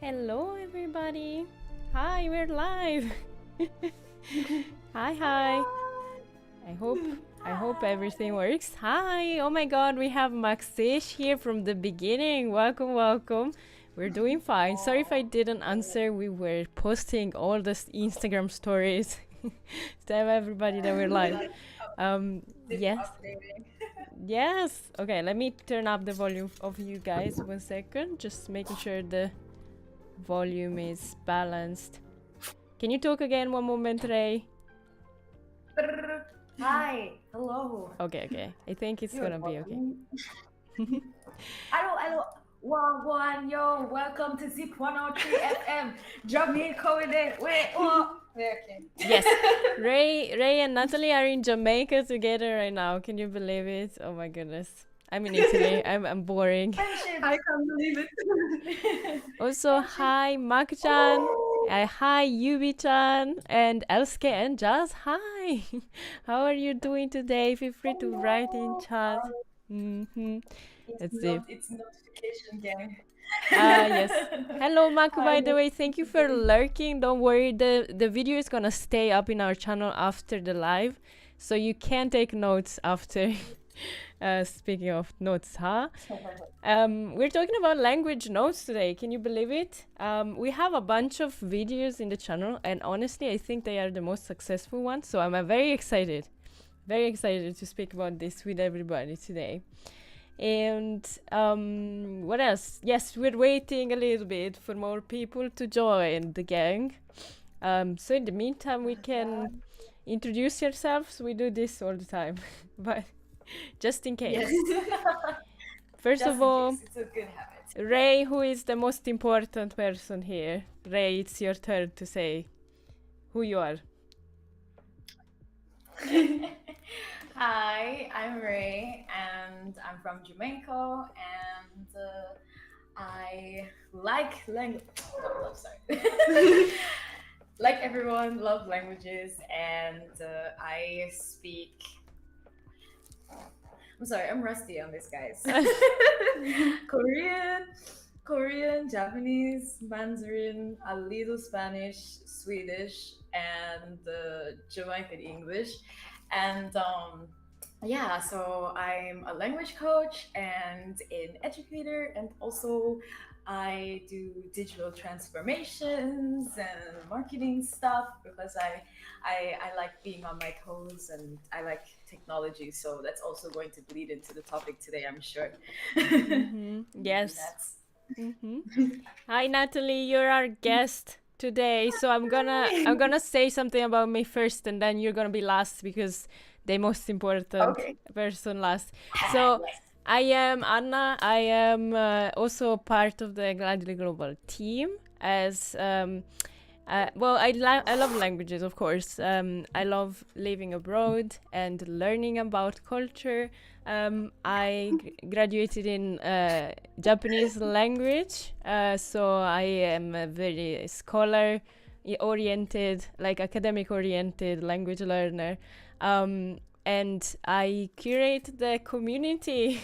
Hello, everybody. Hi, we're live. Hi. I hope everything works. Hi. Oh my God, we have Maxish here from the beginning. Welcome. We're doing fine. Sorry if I didn't answer. We were posting all the Instagram stories to tell everybody that we're live. Yes. Yes. Okay, let me turn up the volume of you guys 1 second. Just making sure the volume is balanced. Can you talk again 1 moment, Ray? Hi. Hello. Okay. I think it's gonna be okay. Hello. One, yo. Welcome to Zip 103 FM. Jamaica with it. Wait. Okay. Yes. Ray and Natalie are in Jamaica together right now. Can you believe it? Oh my goodness. I'm in Italy. I'm boring. I can't believe it. Also, hi Mak-chan. Hi Yubi-chan and Elske and Jazz. Hi. How are you doing today? Feel free to write in chat. Let's see. It's notification gang. Yes. Hello, Maku, by the way. Thank you for lurking. Don't worry. The video is going to stay up in our channel after the live. So you can take notes after. Speaking of notes, huh? We're talking about language notes today. Can you believe it? We have a bunch of videos in the channel. And honestly, I think they are the most successful ones. So I'm very excited. Very excited to speak about this with everybody today. And what else? Yes, we're waiting a little bit for more people to join the gang. So in the meantime, we can introduce yourselves. We do this all the time, but just in case. Yes. First Just of all, in case. It's a good habit. Ray, who is the most important person here? Ray, it's your turn to say who you are. Hi, I'm Ray, and I'm from Jamaica, and I like language. Sorry. Like everyone, love languages, and I speak. I'm sorry, I'm rusty on this, guys. Korean, Japanese, Mandarin, a little Spanish, Swedish, and Jamaican English. And yeah, so I'm a language coach and an educator, and also I do digital transformations and marketing stuff because I like being on my toes and I like technology. So that's also going to bleed into the topic today, I'm sure. Yes. Hi, Natalie. You're our guest today. So I'm gonna say something about me first, and then you're gonna be last because the most important person last. So I am Anna. I am also part of the Gladly Global team as well, I love languages, of course. I love living abroad and learning about culture. I graduated in Japanese language, so I am a very scholar-oriented, like academic-oriented language learner. And I curate the community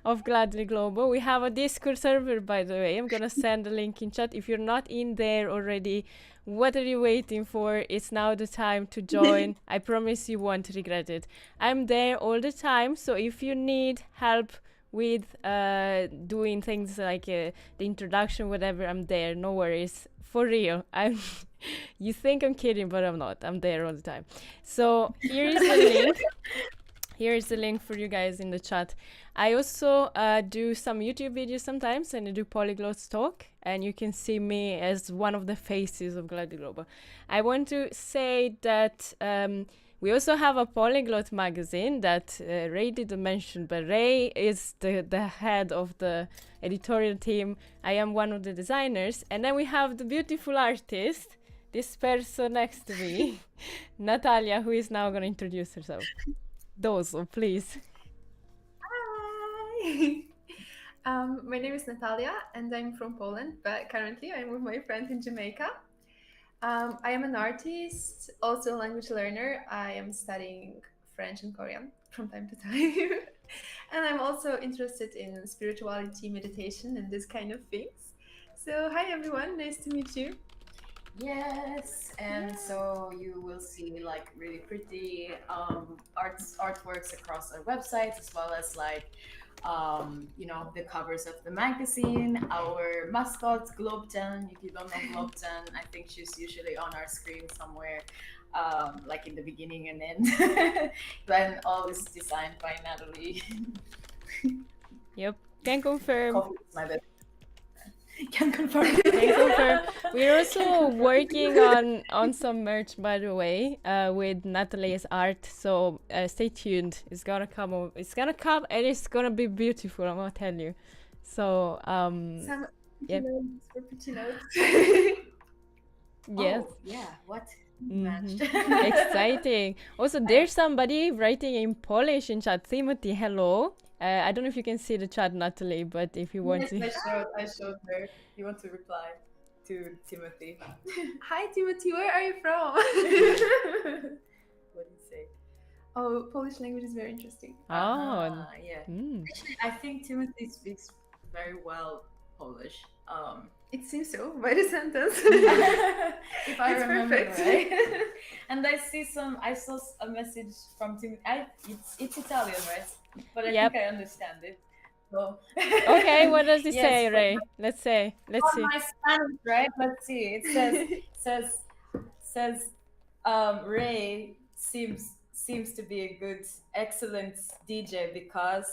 of Gladly Global. We have a Discord server, by the way. I'm gonna send a link in chat. If you're not in there already, what are you waiting for? It's now the time to join. I promise you won't regret it. I'm there all the time, so if you need help with doing things like the introduction, whatever, I'm there. No worries. For real. You think I'm kidding, but I'm not. I'm there all the time. So here is the link. Here is the link for you guys in the chat. I also do some YouTube videos sometimes, and I do Polyglots talk, and you can see me as one of the faces of Gladly Global. I want to say that we also have a Polyglot magazine that Ray didn't mention, but Ray is the head of the editorial team. I am one of the designers, and then we have the beautiful artist, this person next to me, Natalia, who is now going to introduce herself. Dozo, please. Hi! My name is Natalia and I'm from Poland, but currently I'm with my friend in Jamaica. I am an artist, also a language learner. I am studying French and Korean from time to time. And I'm also interested in spirituality, meditation, and this kind of things. So, hi everyone, nice to meet you. Yes, and so you will see like really pretty artworks across our websites, as well as like you know, the covers of the magazine. Our mascot 𝕚𝕤𝕤. If you don't know 𝕚𝕤𝕤, I think she's usually on our screen somewhere, like in the beginning and end. Then all is designed by Natalie. Yep, can confirm. Coffee is my best. Can confirm. Can confirm. We're also working on some merch, by the way, with Natalie's art. So stay tuned. It's gonna come. It's gonna come, and it's gonna be beautiful. I'm gonna tell you. So Some yep. notes for pretty notes. Yes. Oh, yeah. What? Mhm. Exciting. Also, there's somebody writing in Polish in chat. Timothy, hello. I don't know if you can see the chat, Natalie, but if you want Yes, to. I showed her. You want to reply to Timothy? Hi Timothy, where are you from? What do you say? Oh, Polish language is very interesting. Oh. Yeah. Mm. Actually, I think Timothy speaks very well Polish. It seems so by the sentence. If I It's remember perfect. right. And I saw a message from Timothy. It's Italian, right? But I Yep. think I understand it. So. Okay, what does it Yes, say, but Ray? Let's see. on my Spanish, right? Let's see. It says Ray seems to be a good, excellent DJ because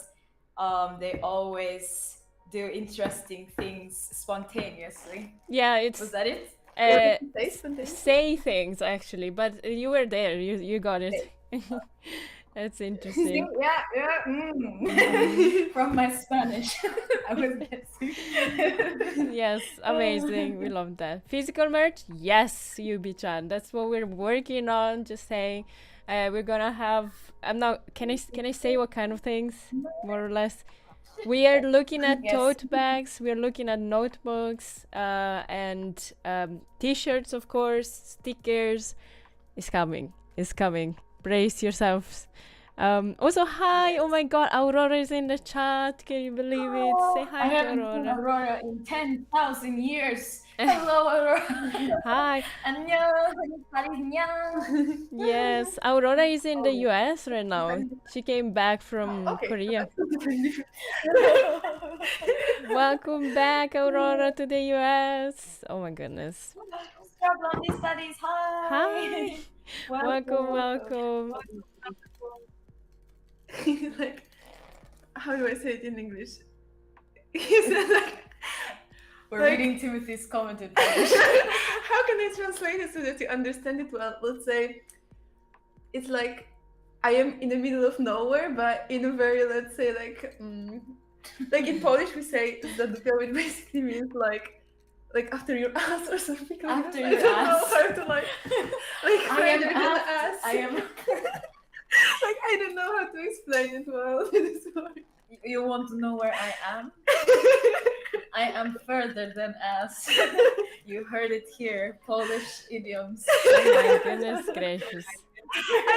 they always do interesting things spontaneously. Yeah, it's Was that it? Say something. say things actually, but you were there. You got it. That's interesting. Yeah. From my Spanish, I was guessing. Yes, amazing. We love that. Physical merch? Yes, Yubi-chan. That's what we're working on. Just saying. We're gonna have. I'm not. Can I say what kind of things? More or less. We are looking at Yes. tote bags. We are looking at notebooks and T-shirts, of course. Stickers. It's coming. It's coming. Brace yourselves. Also, hi! Oh my God, Aurora is in the chat. Can you believe it? Say hi I to haven't Aurora. seen Aurora in 10,000 years. Hello, Aurora. Hi. Annyeong. Yes, Aurora is in the US right now. She came back from Okay. Korea. Welcome back, Aurora, to the US. Oh my goodness. Blondie Studies, hi. Hi. Welcome. Like, how do I say it in English? He said like, We're Like- reading Timothy's commented. how can I translate it so that you understand it well? Let's say it's like I am in the middle of nowhere, but in a very, let's say, like in Polish we say 𝕙𝕣𝕣𝕣, which basically means like after your ass or something like After that. your I don't know ass. how to like I am higher than asked. ass. I am. Like I don't know how to explain it well with this word. You want to know where I am? I am further than ass. You heard it here. Polish idioms. Oh my goodness gracious. I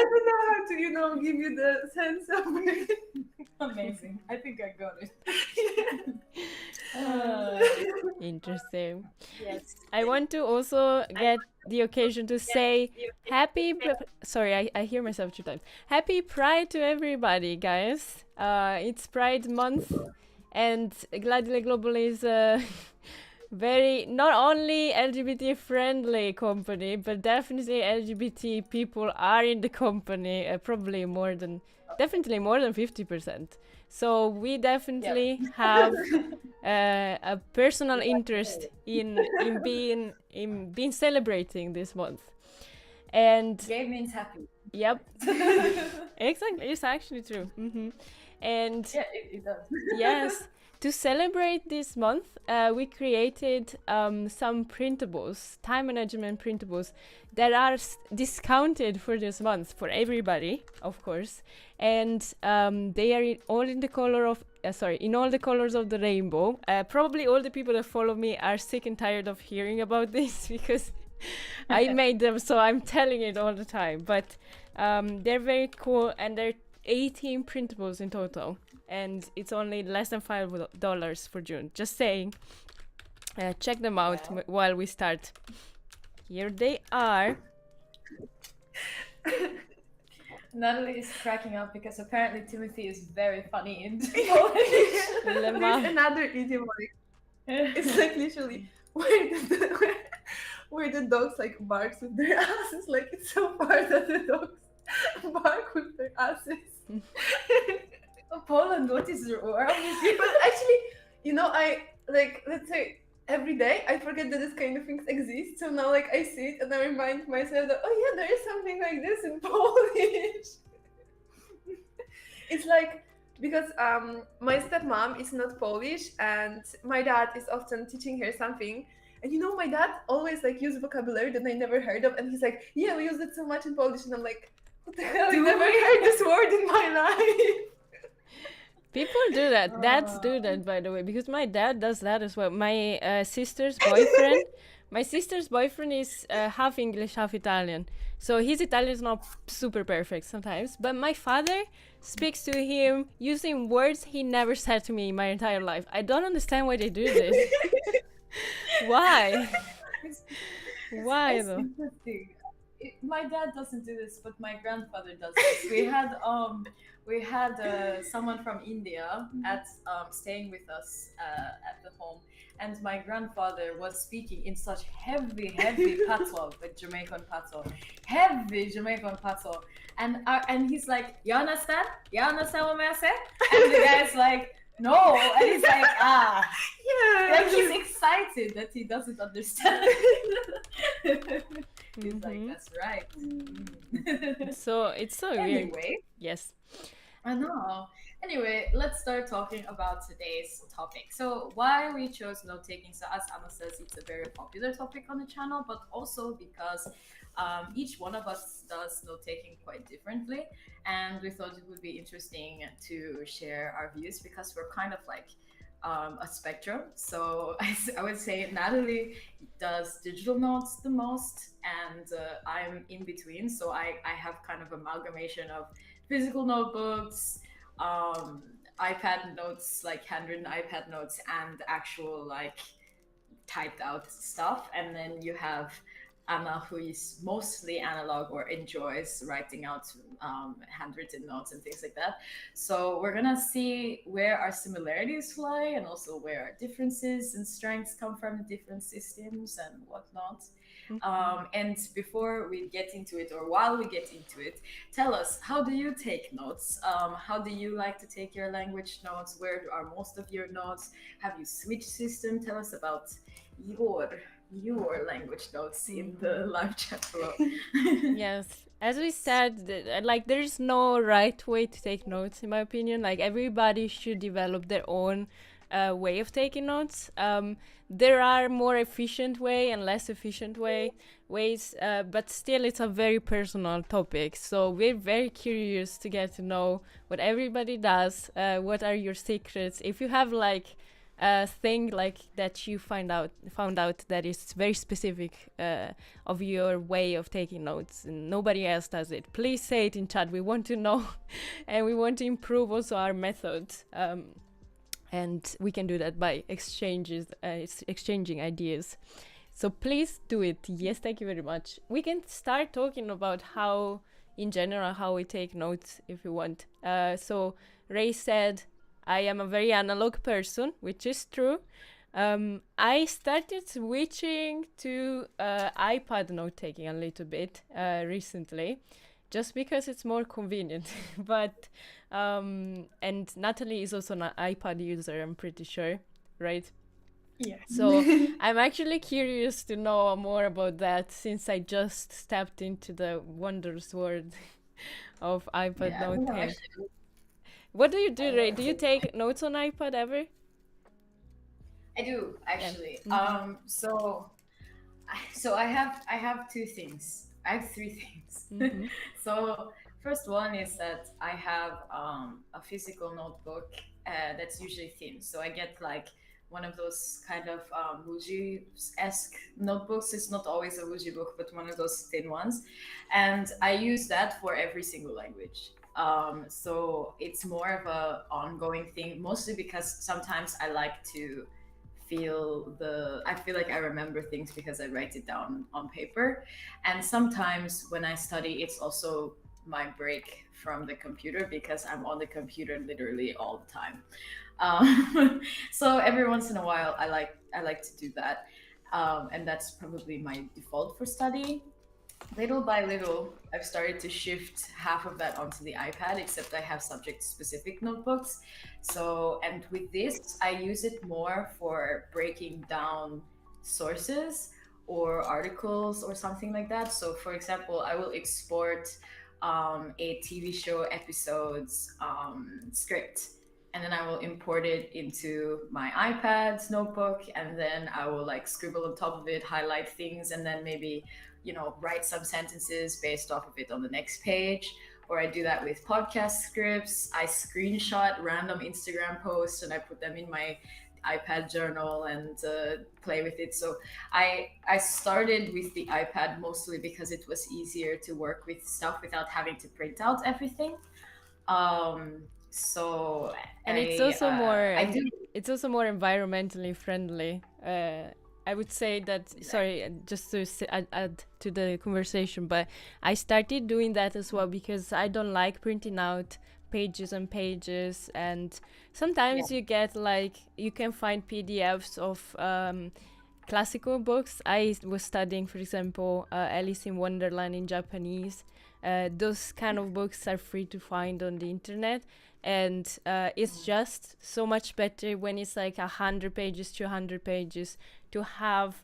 don't know how to, give you the sense of it. Amazing. I think I got it. Interesting. Yes. I want to also get the occasion to say sorry, I hear myself 2 times. Happy Pride to everybody, guys. It's Pride month, and Gladly Global is a very not only LGBT friendly company, but definitely LGBT people are in the company, definitely more than 50%. So we definitely have a personal interest in being celebrating this month. And Gay means happy. yep, exactly, it's actually true. And Yeah, it does. yes, to celebrate this month, we created some printables, time management printables, that are discounted for this month for everybody, of course, and they are all in the color of in all the colors of the rainbow. Probably all the people that follow me are sick and tired of hearing about this because I made them, so I'm telling it all the time. But they're very cool, and they're 18 printables in total, and it's only less than $5 for June. Just saying. check them out Wow. while we start. Here they are. Natalie is cracking up because apparently Timothy is very funny in Polish. There's another idiom like it's like literally where the dogs like barks with their asses, like it's so far that the dogs bark with their asses. Poland, what is wrong with you? But actually, you know, I like, let's say every day I forget that this kind of things exist. So now like I see it and I remind myself that, oh yeah, there is something like this in Polish. It's like, because my stepmom is not Polish and my dad is often teaching her something. And you know, my dad always like use vocabulary that I never heard of, and he's like, yeah, we use it so much in Polish, and I'm like, what the hell? I never heard this word in my life. People do that. Dads do that, by the way, because my dad does that as well. My sister's boyfriend, my sister's boyfriend is half English, half Italian. So his Italian is not super perfect sometimes. But my father speaks to him using words he never said to me in my entire life. I don't understand why they do this. Why? Why It's though? interesting. My dad doesn't do this, but my grandfather does this. We had someone from India at staying with us at the home, and my grandfather was speaking in such heavy patois, like Jamaican patois, heavy Jamaican patois, and he's like, "You understand? You understand what I say?" And the guy's like, "No," and he's like, "Ah." Yeah. Like he's excited that he doesn't understand. He's like, that's right. So it's so weird. Anyway, Yes. I know. Anyway, let's start talking about today's topic. So why we chose note-taking. So as Anna says, it's a very popular topic on the channel, but also because each one of us does note-taking quite differently. And we thought it would be interesting to share our views because we're kind of like a spectrum. So I would say Natalie does digital notes the most, and I'm in between. So I have kind of amalgamation of physical notebooks, iPad notes, like handwritten iPad notes, and actual like typed out stuff. And then you have Anna, who is mostly analog or enjoys writing out handwritten notes and things like that. So we're gonna see where our similarities lie and also where our differences and strengths come from different systems and whatnot. And before we get into it, or while we get into it, tell us, how do you take notes? How do you like to take your language notes? Where are most of your notes? Have you switched system? Tell us about your language notes in the live chat below. Yes, as we said, like there's no right way to take notes, in my opinion. Like everybody should develop their own way of taking notes. There are more efficient way and less efficient ways, but still it's a very personal topic. So we're very curious to get to know what everybody does. What are your secrets? If you have like a thing like that you found out that is very specific of your way of taking notes and nobody else does it, please say it in chat. We want to know and we want to improve also our methods, and we can do that by exchanging ideas. So please do it. Yes, thank you very much. We can start talking about how in general how we take notes if you want. So Ray said I am a very analog person, which is true. I started switching to iPad note-taking a little bit recently, just because it's more convenient. But and Natalie is also an iPad user, I'm pretty sure, right? Yeah. So I'm actually curious to know more about that since I just stepped into the wondrous world of iPad note-taking. What do you do, Ray? Do you take notes on iPad ever? I do actually. Yeah. So I have two things. I have three things. So first one is that I have a physical notebook that's usually thin. So I get like one of those kind of Wuji-esque notebooks. It's not always a Wuji book, but one of those thin ones. And I use that for every single language. So it's more of a ongoing thing, mostly because sometimes I like to I feel like I remember things because I write it down on paper. And sometimes when I study, it's also my break from the computer because I'm on the computer literally all the time. So every once in a while, I like to do that, and that's probably my default for studying. Little by little, I've started to shift half of that onto the iPad, except I have subject specific notebooks. So, and with this, I use it more for breaking down sources or articles or something like that. So, for example, I will export a TV show episode's script, and then I will import it into my iPad's notebook, and then I will like scribble on top of it, highlight things, and then maybe, you know, write some sentences based off of it on the next page. Or I do that with podcast scripts. I screenshot random Instagram posts and I put them in my iPad journal and play with it. So I started with the iPad mostly because it was easier to work with stuff without having to print out everything. So And it's also it's also more environmentally friendly. I would say that, sorry, just to add to the conversation, but I started doing that as well because I don't like printing out pages and pages, and sometimes you get like, you can find PDFs of classical books. I was studying, for example, Alice in Wonderland in Japanese. Those kind of books are free to find on the internet, and it's just so much better when it's like 100 pages, 200 pages, to have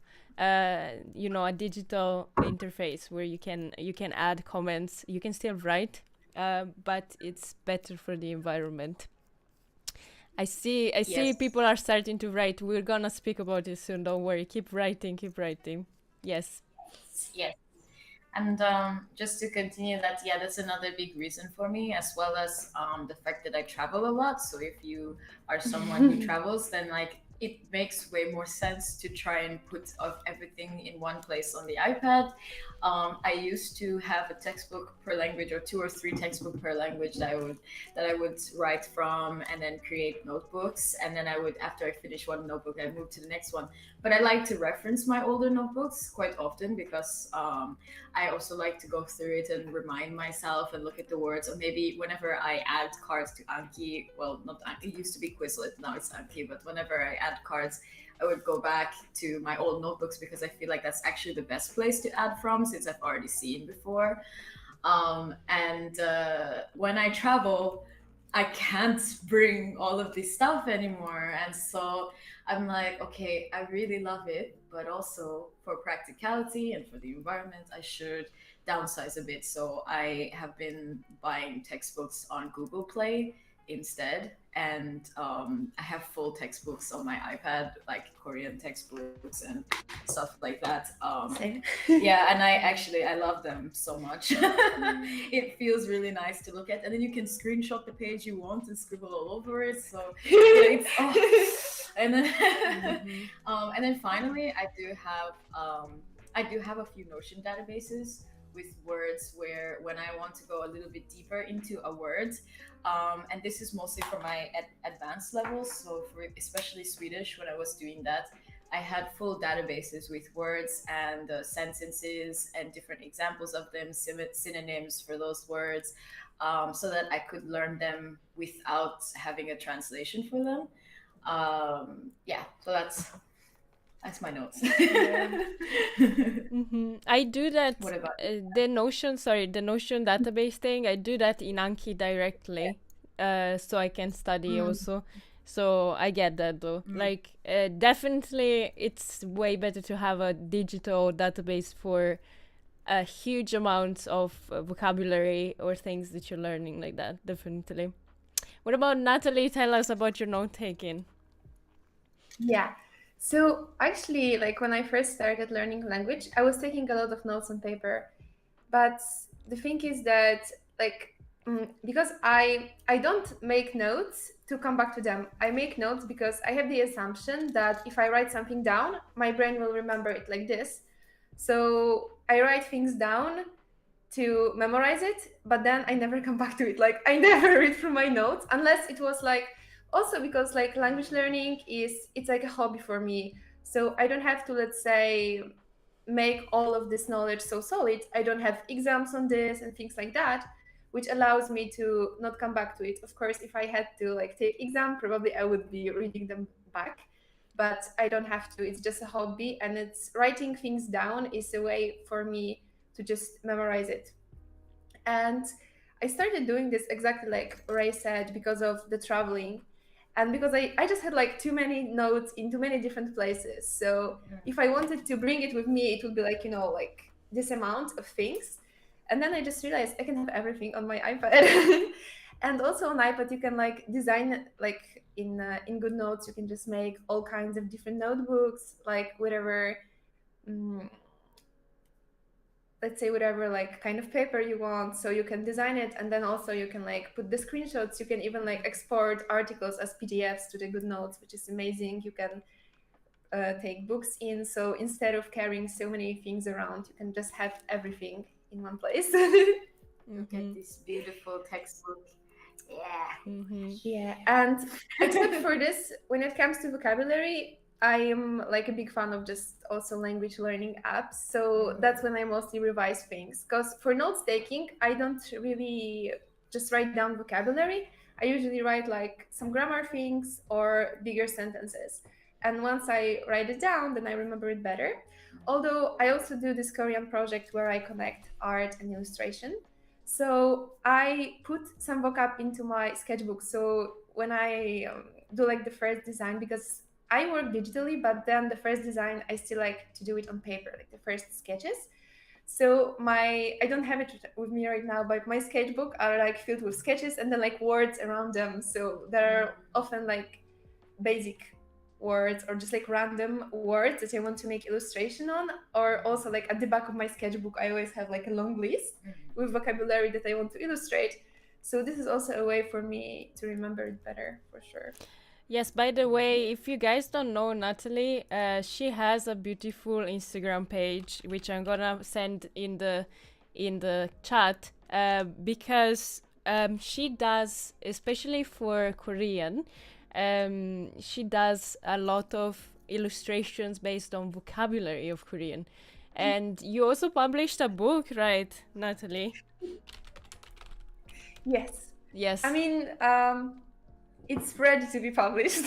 you know, a digital interface where you can add comments. You can still write, but it's better for the environment. I see people are starting to write. We're gonna speak about it soon, don't worry. Keep writing. Yes. And just to continue that, yeah, that's another big reason for me, as well as the fact that I travel a lot. So if you are someone who travels, then like it makes way more sense to try and put everything in one place on the iPad. I used to have a textbook per language, or 2 or 3 textbooks per language that I would write from, and then create notebooks. And then I would, after I finish one notebook, I move to the next one. But I like to reference my older notebooks quite often because I also like to go through it and remind myself and look at the words. Or maybe whenever I add cards to Anki, well, not Anki, it used to be Quizlet, now it's Anki, but whenever I add cards, I would go back to my old notebooks because I feel like that's actually the best place to add from, since I've already seen before. And when I travel, I can't bring all of this stuff anymore. And so I'm like, okay, I really love it, but also for practicality and for the environment, I should downsize a bit. So I have been buying textbooks on Google Play instead. And I have full textbooks on my iPad, like Korean textbooks and stuff like that. Same. Yeah, and I love them so much. It feels really nice to look at, and then you can screenshot the page you want and scribble all over it. So yeah, and then and then finally, I do have a few Notion databases with words where when I want to go a little bit deeper into a word. And this is mostly for my advanced levels. So for especially Swedish, when I was doing that, I had full databases with words and sentences and different examples of them, synonyms for those words, so that I could learn them without having a translation for them. Yeah, so that's my notes. I do that. What about the Notion database thing? I do that in Anki directly, so I can study also. So I get that though. Like, definitely, it's way better to have a digital database for a huge amount of vocabulary or things that you're learning like that. Definitely. What about Natalie? Tell us about your note taking. Yeah. So actually, like when I first started learning language, I was taking a lot of notes on paper. But the thing is that, like, because I don't make notes to come back to them. I make notes because I have the assumption that if I write something down, my brain will remember it like this. So I write things down to memorize it, but then I never come back to it. Like, I never read through my notes unless it was like, also because like language learning it's like a hobby for me. So I don't have to, let's say, make all of this knowledge so solid. I don't have exams on this and things like that, which allows me to not come back to it. Of course, if I had to like take exam, probably I would be reading them back, but I don't have to. It's just a hobby, and it's writing things down is a way for me to just memorize it. And I started doing this exactly like Ray said because of the traveling, and because I just had like too many notes in too many different places. So if I wanted to bring it with me, it would be like, you know, like this amount of things. And then I just realized I can have everything on my iPad. And also on iPad you can like design, like in Good Notes you can just make all kinds of different notebooks, like whatever let's say whatever like kind of paper you want, so you can design it, and then also you can like put the screenshots. You can even like export articles as PDFs to the Good Notes, which is amazing. You can take books in, so instead of carrying so many things around, you can just have everything in one place. Look at this beautiful textbook. Yeah. Yeah, and except for this, when it comes to vocabulary, I am like a big fan of just also language learning apps. So that's when I mostly revise things. Because for notes taking, I don't really just write down vocabulary. I usually write like some grammar things or bigger sentences. And once I write it down, then I remember it better. Although I also do this Korean project where I connect art and illustration. So I put some vocab into my sketchbook. So when I do like the first design, because I work digitally, but then the first design, I still like to do it on paper, like the first sketches. So I don't have it with me right now, but my sketchbook are like filled with sketches and then like words around them. So there are often like basic words or just like random words that I want to make illustration on, or also like at the back of my sketchbook, I always have like a long list with vocabulary that I want to illustrate. So this is also a way for me to remember it better, for sure. Yes, by the way, if you guys don't know Natalie, she has a beautiful Instagram page, which I'm gonna send in the chat, because she does, especially for Korean, she does a lot of illustrations based on vocabulary of Korean. And you also published a book, right, Natalie? Yes. Yes. I mean, it's ready to be published.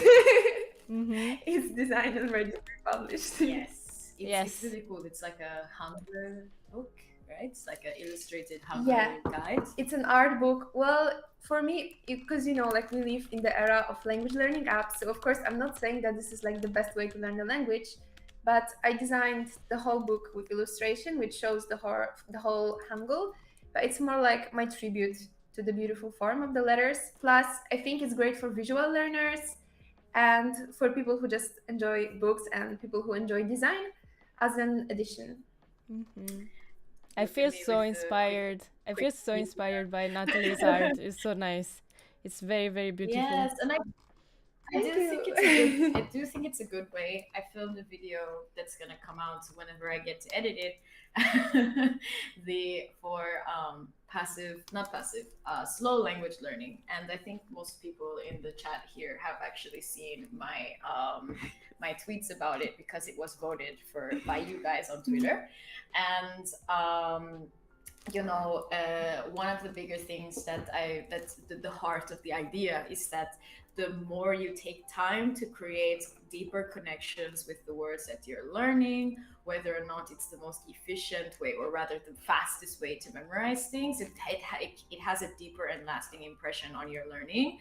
It's designed and ready to be published. Yes. It's really cool. It's like a Hangul book, right? It's like an illustrated Hangul guide. It's an art book. Well, for me, because, you know, like we live in the era of language learning apps. So of course, I'm not saying that this is like the best way to learn the language, but I designed the whole book with illustration, which shows the whole Hangul. But it's more like my tribute to the beautiful form of the letters. Plus, I think it's great for visual learners and for people who just enjoy books and people who enjoy design as an addition. I feel so inspired. I feel so inspired by Natalie's art. It's so nice. It's very, very beautiful. Yes, and I do think it's a good way. I filmed a video that's gonna come out whenever I get to edit it. For slow language learning, and I think most people in the chat here have actually seen my my tweets about it because it was voted for by you guys on Twitter. And you know, one of the bigger things that's the heart of the idea is that the more you take time to create deeper connections with the words that you're learning, whether or not it's the most efficient way or rather the fastest way to memorize things, it has a deeper and lasting impression on your learning.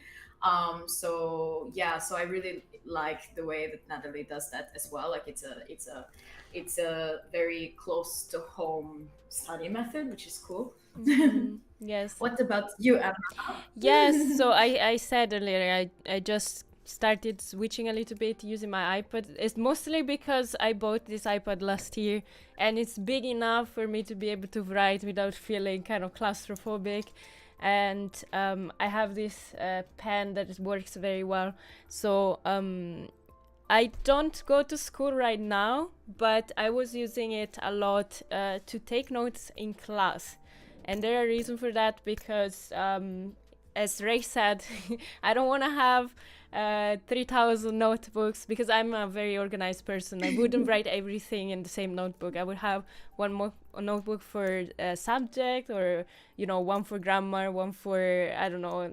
So I really like the way that Natalie does that as well. Like it's a very close to home study method, which is cool. Yes. What about you, Emma? Yes, so I said earlier, I just started switching a little bit using my iPad. It's mostly because I bought this iPad last year and it's big enough for me to be able to write without feeling kind of claustrophobic. And I have this pen that works very well. So I don't go to school right now, but I was using it a lot to take notes in class. And there are reasons for that because, as Ray said, I don't want to have 3,000 notebooks because I'm a very organized person. I wouldn't write everything in the same notebook. I would have a notebook for a subject, or one for grammar, one for I don't know,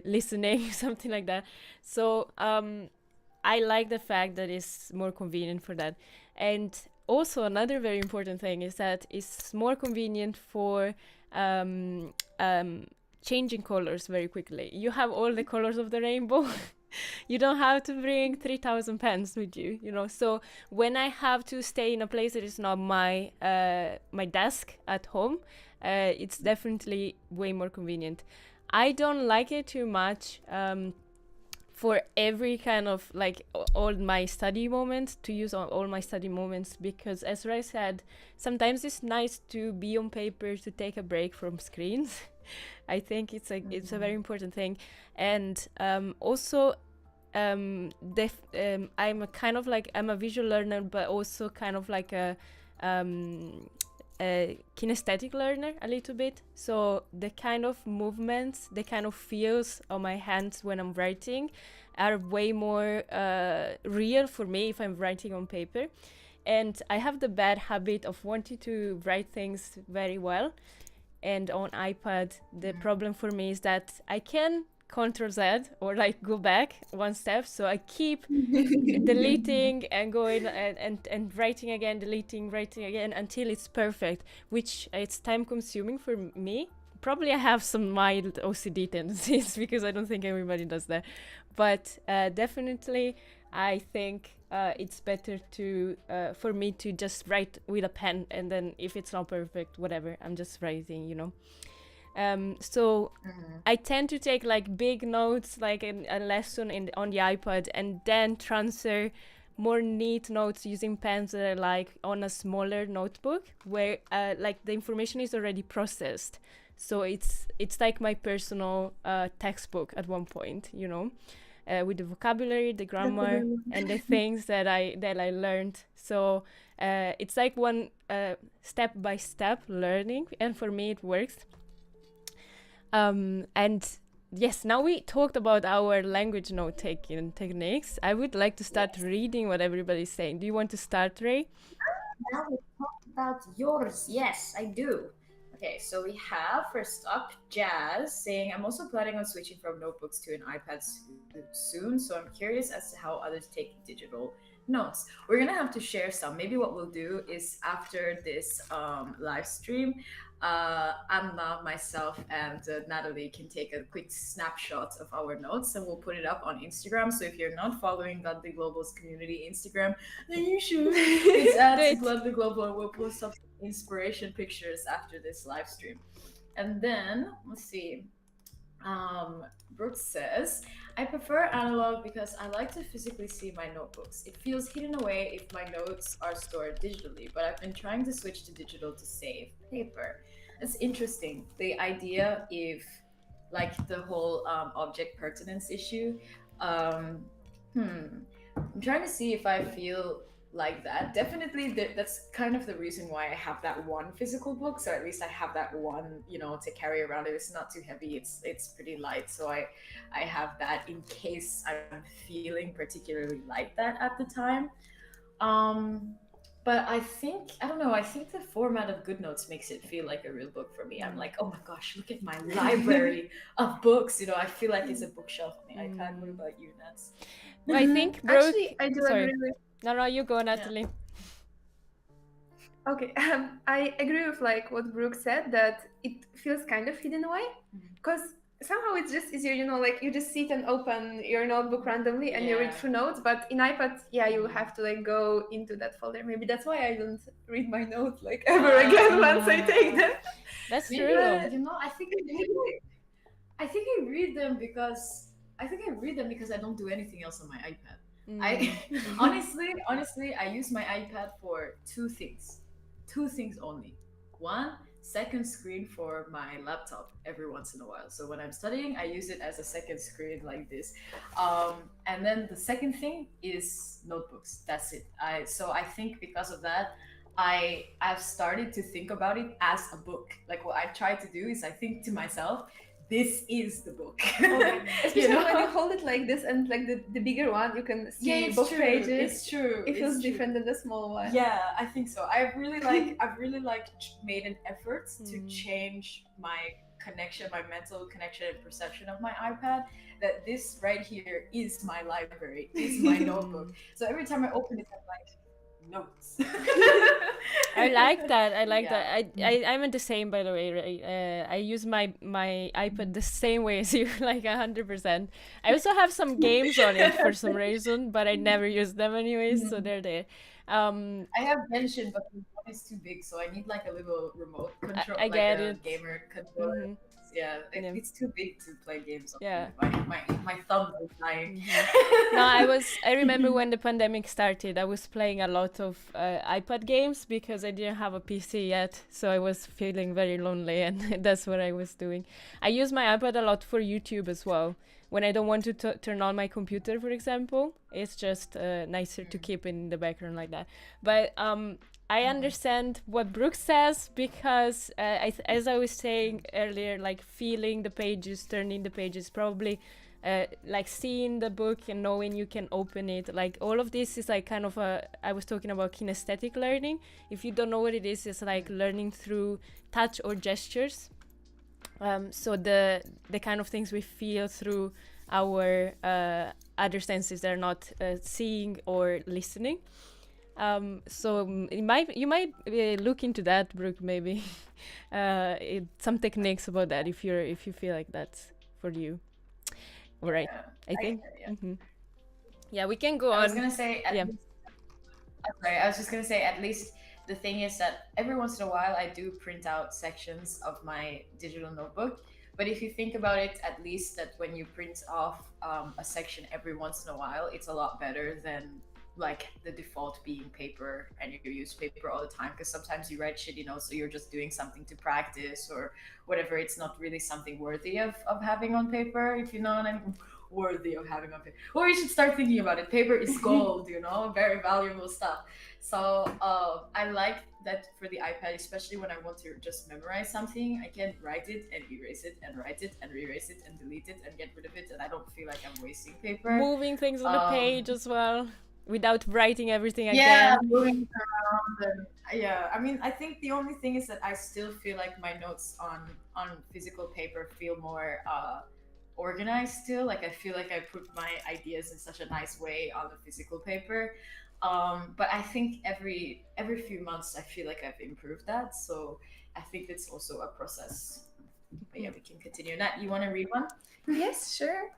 listening, something like that. So I like the fact that it's more convenient for that. And also another very important thing is that it's more convenient for um, um, changing colors very quickly. You have all the colors of the rainbow. You don't have to bring 3,000 pens with you, So when I have to stay in a place that is not my my desk at home, it's definitely way more convenient. I don't like it too much for every kind of like all my study moments, to use on all my study moments, because as I said, sometimes it's nice to be on paper, to take a break from screens. I think it's a very important thing. And also I'm a kind of like, I'm a visual learner, but also kind of like a kinesthetic learner a little bit. So the kind of movements, the kind of feels on my hands when I'm writing are way more real for me if I'm writing on paper. And I have the bad habit of wanting to write things very well. And on iPad, the problem for me is that I can Control Z or like go back one step. So I keep deleting and going and writing again, deleting, writing again until it's perfect, which it's time consuming for me. Probably I have some mild OCD tendencies because I don't think everybody does that. But definitely I think it's better to for me to just write with a pen, and then if it's not perfect, whatever, I'm just writing, So I tend to take like big notes, like a lesson on the iPad, and then transfer more neat notes using pens that I like on a smaller notebook where like the information is already processed. So it's like my personal textbook at one point, with the vocabulary, the grammar, and the things that I learned. So it's like one step-by-step learning, and for me it works. And yes, now we talked about our language note-taking techniques. I would like to start reading what everybody's saying. Do you want to start, Ray? Now we talk about yours. Yes, I do. Okay, so we have first up Jazz saying, I'm also planning on switching from notebooks to an iPad soon, so I'm curious as to how others take digital notes. We're gonna have to share some. Maybe what we'll do is after this live stream, Anna, myself, and Natalie can take a quick snapshot of our notes and we'll put it up on Instagram. So if you're not following Gladly Global's community Instagram, then you should. It's at Gladly Global, and we'll post up inspiration pictures after this live stream. And then let's see. Brooke says, I prefer analog because I like to physically see my notebooks. It feels hidden away if my notes are stored digitally, but I've been trying to switch to digital to save paper. It's interesting, the idea if like the whole object pertinence issue. I'm trying to see if I feel like that. Definitely that's kind of the reason why I have that one physical book, so at least I have that one to carry around. It's not too heavy, it's pretty light, so I have that in case I'm feeling particularly like that at the time. But I think the format of GoodNotes makes it feel like a real book for me. I'm like, oh my gosh, look at my library of books. I feel like it's a bookshelf on the iPad. What about you, Nats? Well, I think Brooke... Actually, I do agree with... No, you go, Natalie. Yeah. Okay, I agree with like what Brooke said, that it feels kind of hidden away, because somehow it's just easier, like you just sit and open your notebook randomly and you read through notes. But in iPad, you have to like go into that folder. Maybe that's why I don't read my notes like ever again once I take them. That's true. I think I read them because I don't do anything else on my iPad. I honestly I use my iPad for two things only. One, second screen for my laptop every once in a while. So when I'm studying, I use it as a second screen like this. And then the second thing is notebooks. That's it. So I think because of that, I've started to think about it as a book. Like what I try to do is I think to myself, this is the book. Especially when you hold it like this, and like the bigger one, you can see it's both true. pages. It's true. It feels It's true. different than the small one. Yeah, I think so. I've really made an effort to change my connection, my mental connection and perception of my iPad, that this right here is my library, is my notebook. So every time I open it, I'm like, notes. I like that. I like that. I'm the same, by the way. Right? I use my iPad the same way as you, like 100%. I also have some games on it for some reason, but I never use them anyways, so they're there. I have mentioned, but the one is too big, so I need like a little remote control, I get like a it. gamer controller. Yeah, it's too big to play games on. Yeah. My thumb is dying. No, I remember when the pandemic started, I was playing a lot of iPad games because I didn't have a PC yet, so I was feeling very lonely, and that's what I was doing. I use my iPad a lot for YouTube as well. When I don't want to turn on my computer, for example, it's just nicer to keep in the background like that. But I understand what Brooke says, because as I was saying earlier, like feeling the pages, turning the pages, probably like seeing the book and knowing you can open it, like all of this is like kind of I was talking about kinesthetic learning. If you don't know what it is, it's like learning through touch or gestures. So the kind of things we feel through our other senses that are not seeing or listening. So you might look into that, Brooke, maybe some techniques about that if you feel like that's for you. All right, I think. Yeah, we can go on. I was gonna say. I was just gonna say, at least the thing is that every once in a while I do print out sections of my digital notebook. But if you think about it, at least that when you print off a section every once in a while, it's a lot better than like the default being paper, and you use paper all the time, because sometimes you write shitty notes, so you're just doing something to practice or whatever. It's not really something worthy of having on paper, if you know what I mean. Worthy of having on paper. Or you should start thinking about it. Paper is gold, very valuable stuff. So I like that for the iPad, especially when I want to just memorize something. I can write it and erase it and write it and erase it and delete it and get rid of it, and I don't feel like I'm wasting paper. Moving things on the page as well, without writing everything again. Yeah, moving around. And I mean, I think the only thing is that I still feel like my notes on physical paper feel more organized still. Like I feel like I put my ideas in such a nice way on the physical paper. But I think every few months I feel like I've improved that. So I think it's also a process. But yeah, we can continue. Nat, you want to read one? Yes, sure.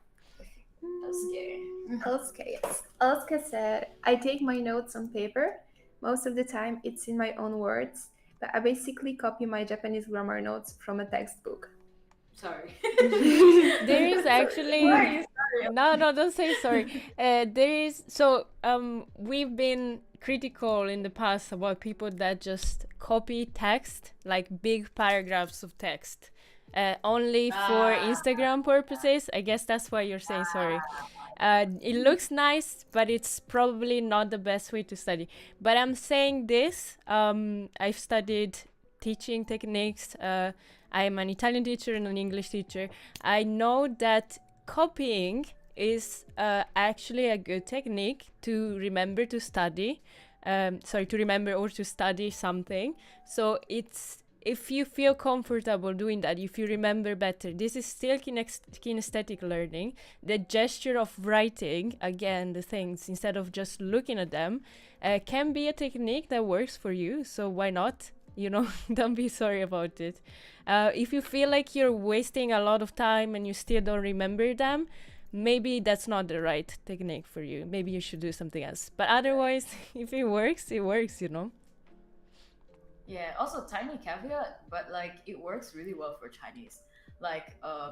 Okay. Elske said, I take my notes on paper. Most of the time it's in my own words, but I basically copy my Japanese grammar notes from a textbook. Sorry. There is actually... Why are you sorry? No, don't say sorry. There is... So, we've been critical in the past about people that just copy text, like big paragraphs of text. Only for Instagram purposes. I guess that's why you're saying sorry. It looks nice, but it's probably not the best way to study. But I'm saying this, I've studied teaching techniques. I'm an Italian teacher and an English teacher. I know that copying is actually a good technique to remember to study. To remember or to study something. So if you feel comfortable doing that, if you remember better, this is still kinesthetic learning. The gesture of writing, again, the things, instead of just looking at them, can be a technique that works for you. So why not? Don't be sorry about it. If you feel like you're wasting a lot of time and you still don't remember them, maybe that's not the right technique for you. Maybe you should do something else. But otherwise, if it works, it works, Yeah, also tiny caveat, but like it works really well for Chinese. Like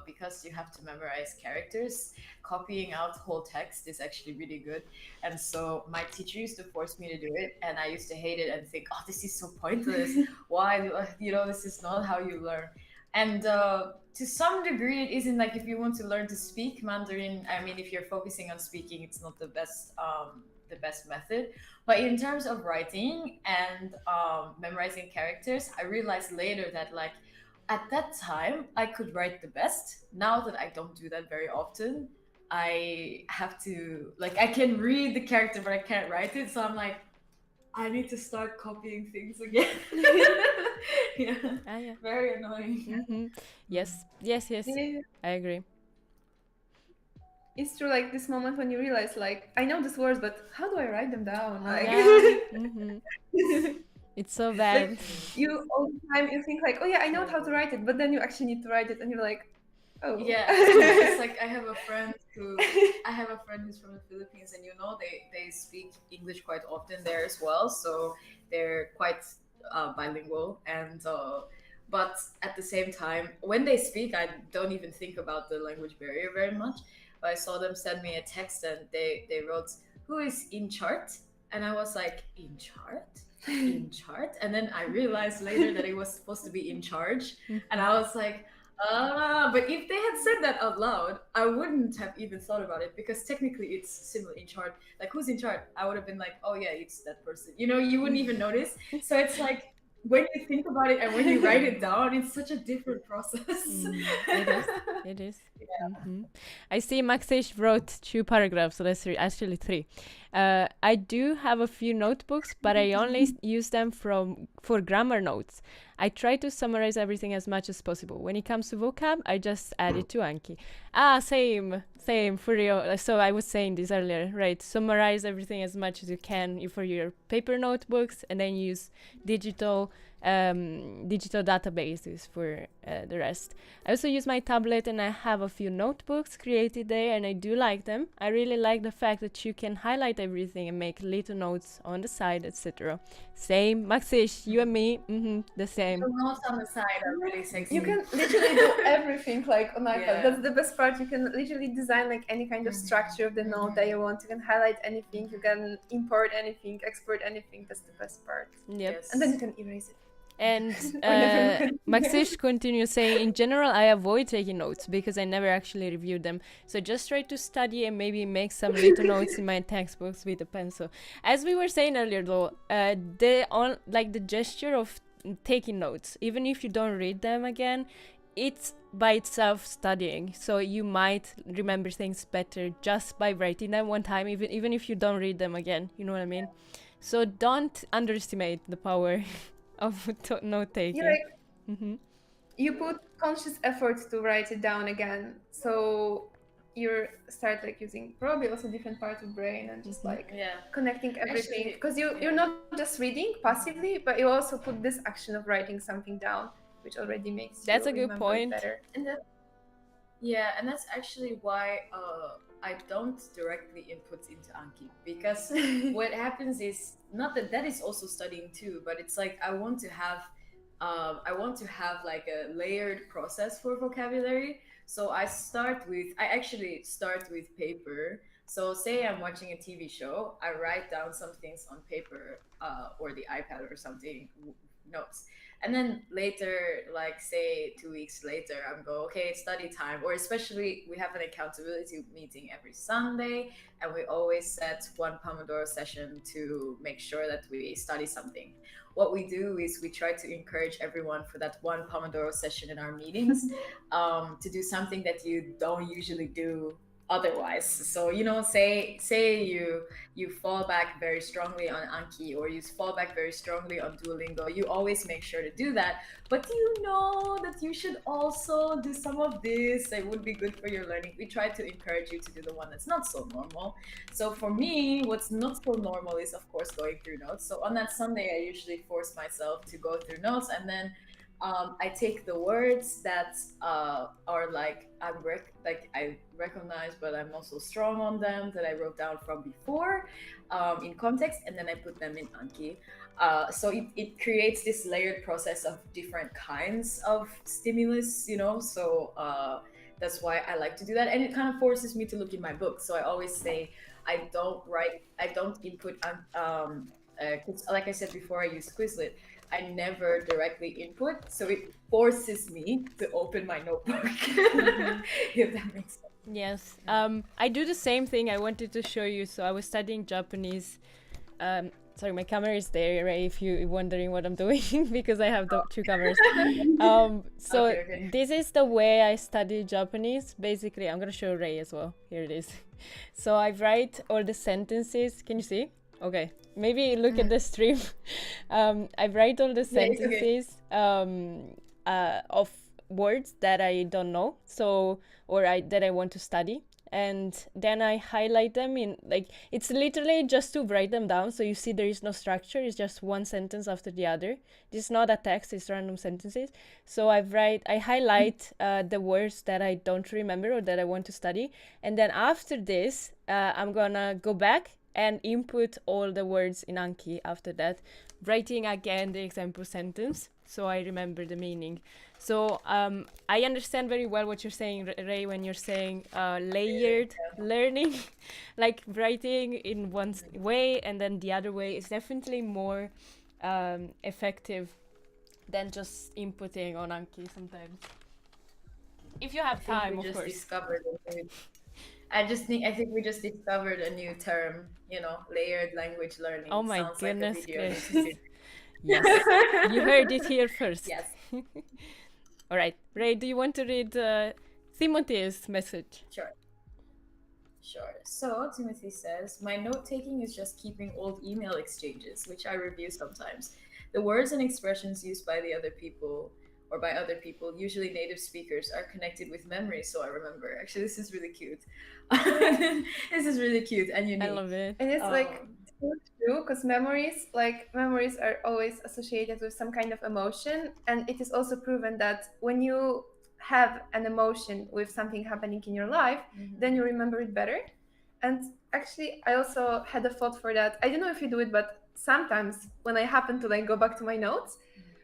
because you have to memorize characters, copying out whole text is actually really good. And so my teacher used to force me to do it, and I used to hate it and think, oh, this is so pointless. Why, this is not how you learn. And to some degree, it isn't. Like if you want to learn to speak Mandarin, I mean, if you're focusing on speaking, it's not the best method. But in terms of writing and memorizing characters, I realized later that like at that time I could write the best. Now that I don't do that very often, I have to like I can read the character but I can't write it. So I'm like, I need to start copying things again. Yeah, Yeah. very annoying. Mm-hmm. Yes. Yes. Yes. Yeah. I agree. It's true, like this moment when you realize, like, I know these words, but how do I write them down? Like, Yeah. Mm-hmm. It's so bad. like you all the time you think like, oh yeah, I know how to write it, but then you actually need to write it, and you're like, oh. Yeah, it's like I have a friend who's from the Philippines, and they speak English quite often there as well, so they're quite bilingual, and but at the same time, when they speak, I don't even think about the language barrier very much. I saw them send me a text, and they wrote, "Who is in chart?" And I was like, "In chart." In chart, and then I realized later that it was supposed to be in charge, and I was like, but if they had said that out loud, I wouldn't have even thought about it, because technically it's similar in chart. Like, who's in chart? I would have been like, oh yeah, it's that person. You know, you wouldn't even notice. So it's like, when you think about it and when you write it down, it's such a different process. It is. It is. Mm-hmm. I see Maxish wrote 2 paragraphs, so that's actually 3. I do have a few notebooks, but I only use them for grammar notes. I try to summarize everything as much as possible. When it comes to vocab, I just add it to Anki. Same for real. So I was saying this earlier, right? Summarize everything as much as you can for your paper notebooks, and then use digital databases for the rest. I also use my tablet, and I have a few notebooks created there, and I do like them. I really like the fact that you can highlight everything and make little notes on the side, etc. Same, Maxish, you and me, the same. The notes on the side are really sexy. You can literally do everything like on iPad. Yeah. That's the best part. You can literally design like any kind of structure of the note that you want. You can highlight anything. You can import anything, export anything. That's the best part. Yep. Yes. And then you can erase it. And Maxish continues saying, in general, I avoid taking notes because I never actually reviewed them. So just try to study and maybe make some little notes in my textbooks with a pencil. As we were saying earlier, though, the gesture of taking notes, even if you don't read them again, it's by itself studying. So you might remember things better just by writing them one time, even if you don't read them again. You know what I mean? So don't underestimate the power of note taking. You put conscious effort to write it down again, so you start like using probably also different parts of brain and just connecting everything, because you're not just reading passively, but you also put this action of writing something down, which already makes that's you a good point better. And that's actually why I don't directly input into Anki, because what happens is, not that is also studying too, but it's like I want to have like a layered process for vocabulary. So I actually start with paper. So say I'm watching a TV show, I write down some things on paper or the iPad or something, notes. And then later, like say 2 weeks later, I'm okay, it's study time. Or especially, we have an accountability meeting every Sunday, and we always set 1 Pomodoro session to make sure that we study something. What we do is we try to encourage everyone for that 1 Pomodoro session in our meetings to do something that you don't usually do otherwise. So, say you fall back very strongly on Anki, or you fall back very strongly on Duolingo, you always make sure to do that. But you know that you should also do some of this. It would be good for your learning. We try to encourage you to do the one that's not so normal. So for me, what's not so normal is, of course, going through notes. So on that Sunday, I usually force myself to go through notes, and then I take the words that are like I recognize, but I'm also strong on them, that I wrote down from before in context, and then I put them in Anki. So it creates this layered process of different kinds of stimulus, so that's why I like to do that. And it kind of forces me to look in my book. So I always say I don't input, like I said before, I use Quizlet. I never directly input, so it forces me to open my notebook, if that makes sense. Yes. I do the same thing. I wanted to show you. So I was studying Japanese sorry, my camera is there, right? If you're wondering what I'm doing, because I have the two cameras. So Okay. this is the way I study Japanese. Basically, I'm gonna show Ray as well. Here it is. So I write all the sentences. Can you see? Okay. Maybe look at the stream. I write all the Yeah, it's okay. sentences of words that I don't know, so that I want to study, and then I highlight them in, like, it's literally just to write them down. So you see there is no structure, it's just one sentence after the other. This is not a text, it's random sentences. So I highlight the words that I don't remember or that I want to study, and then after this I'm gonna go back and input all the words in Anki after that, writing again the example sentence so I remember the meaning. So I understand very well what you're saying, Ray, when you're saying layered learning, like writing in one way and then the other way is definitely more effective than just inputting on Anki sometimes. If you have time, of course. I think we just discovered a new term, layered language learning. Oh my Sounds goodness like a video. gracious. Yes, you heard it here first. Yes. All right, Ray, do you want to read Timothy's message? Sure. So Timothy says, my note-taking is just keeping old email exchanges, which I review sometimes. The words and expressions used by the other people or by other people, usually native speakers, are connected with memory, so I remember. Actually, this is really cute. This is really cute and unique. I love it. And it's like so true, because memories are always associated with some kind of emotion, and it is also proven that when you have an emotion with something happening in your life, then you remember it better. And actually, I also had a thought for that. I don't know if you do it, but sometimes when I happen to like go back to my notes,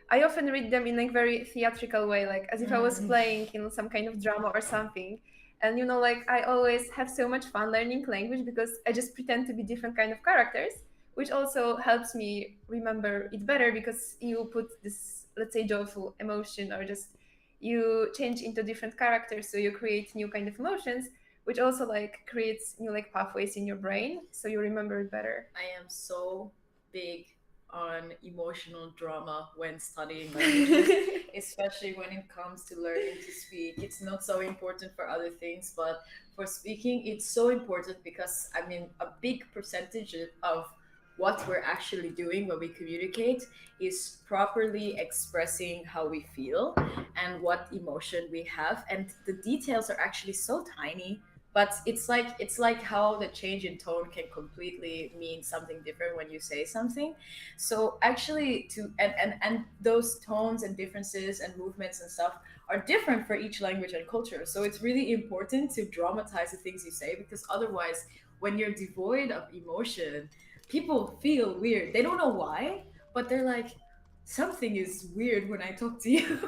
I often read them in like very theatrical way, like as if I was playing in some kind of drama or something. And like I always have so much fun learning language because I just pretend to be different kind of characters, which also helps me remember it better, because you put this, let's say, joyful emotion, or just you change into different characters, so you create new kind of emotions, which also like creates new like pathways in your brain, so you remember it better. I am so big on emotional drama when studying languages, especially when it comes to learning to speak. It's not so important for other things, but for speaking, it's so important because, I mean, a big percentage of what we're actually doing when we communicate is properly expressing how we feel and what emotion we have. And the details are actually so tiny, but it's like how the change in tone can completely mean something different when you say something. So actually and those tones and differences and movements and stuff are different for each language and culture. So it's really important to dramatize the things you say, because otherwise, when you're devoid of emotion, people feel weird. They don't know why, but they're like, something is weird when I talk to you.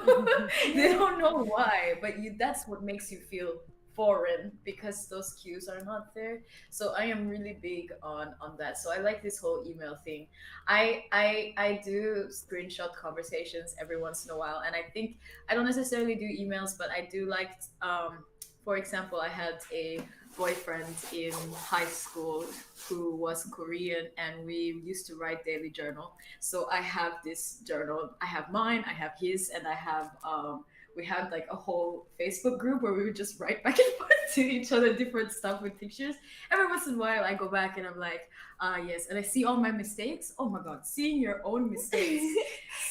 They don't know why, but that's what makes you feel foreign, because those cues are not there. So I am really big on that. So I like this whole email thing. I do screenshot conversations every once in a while, and I think I don't necessarily do emails, but I do like for example, I had a boyfriend in high school who was Korean, and we used to write daily journal. So I have this journal. I have mine, I have his, and I have we had like a whole Facebook group where we would just write back and forth to each other different stuff with pictures. Every once in a while I go back and I'm like, yes, and I see all my mistakes. Oh my god, seeing your own mistakes.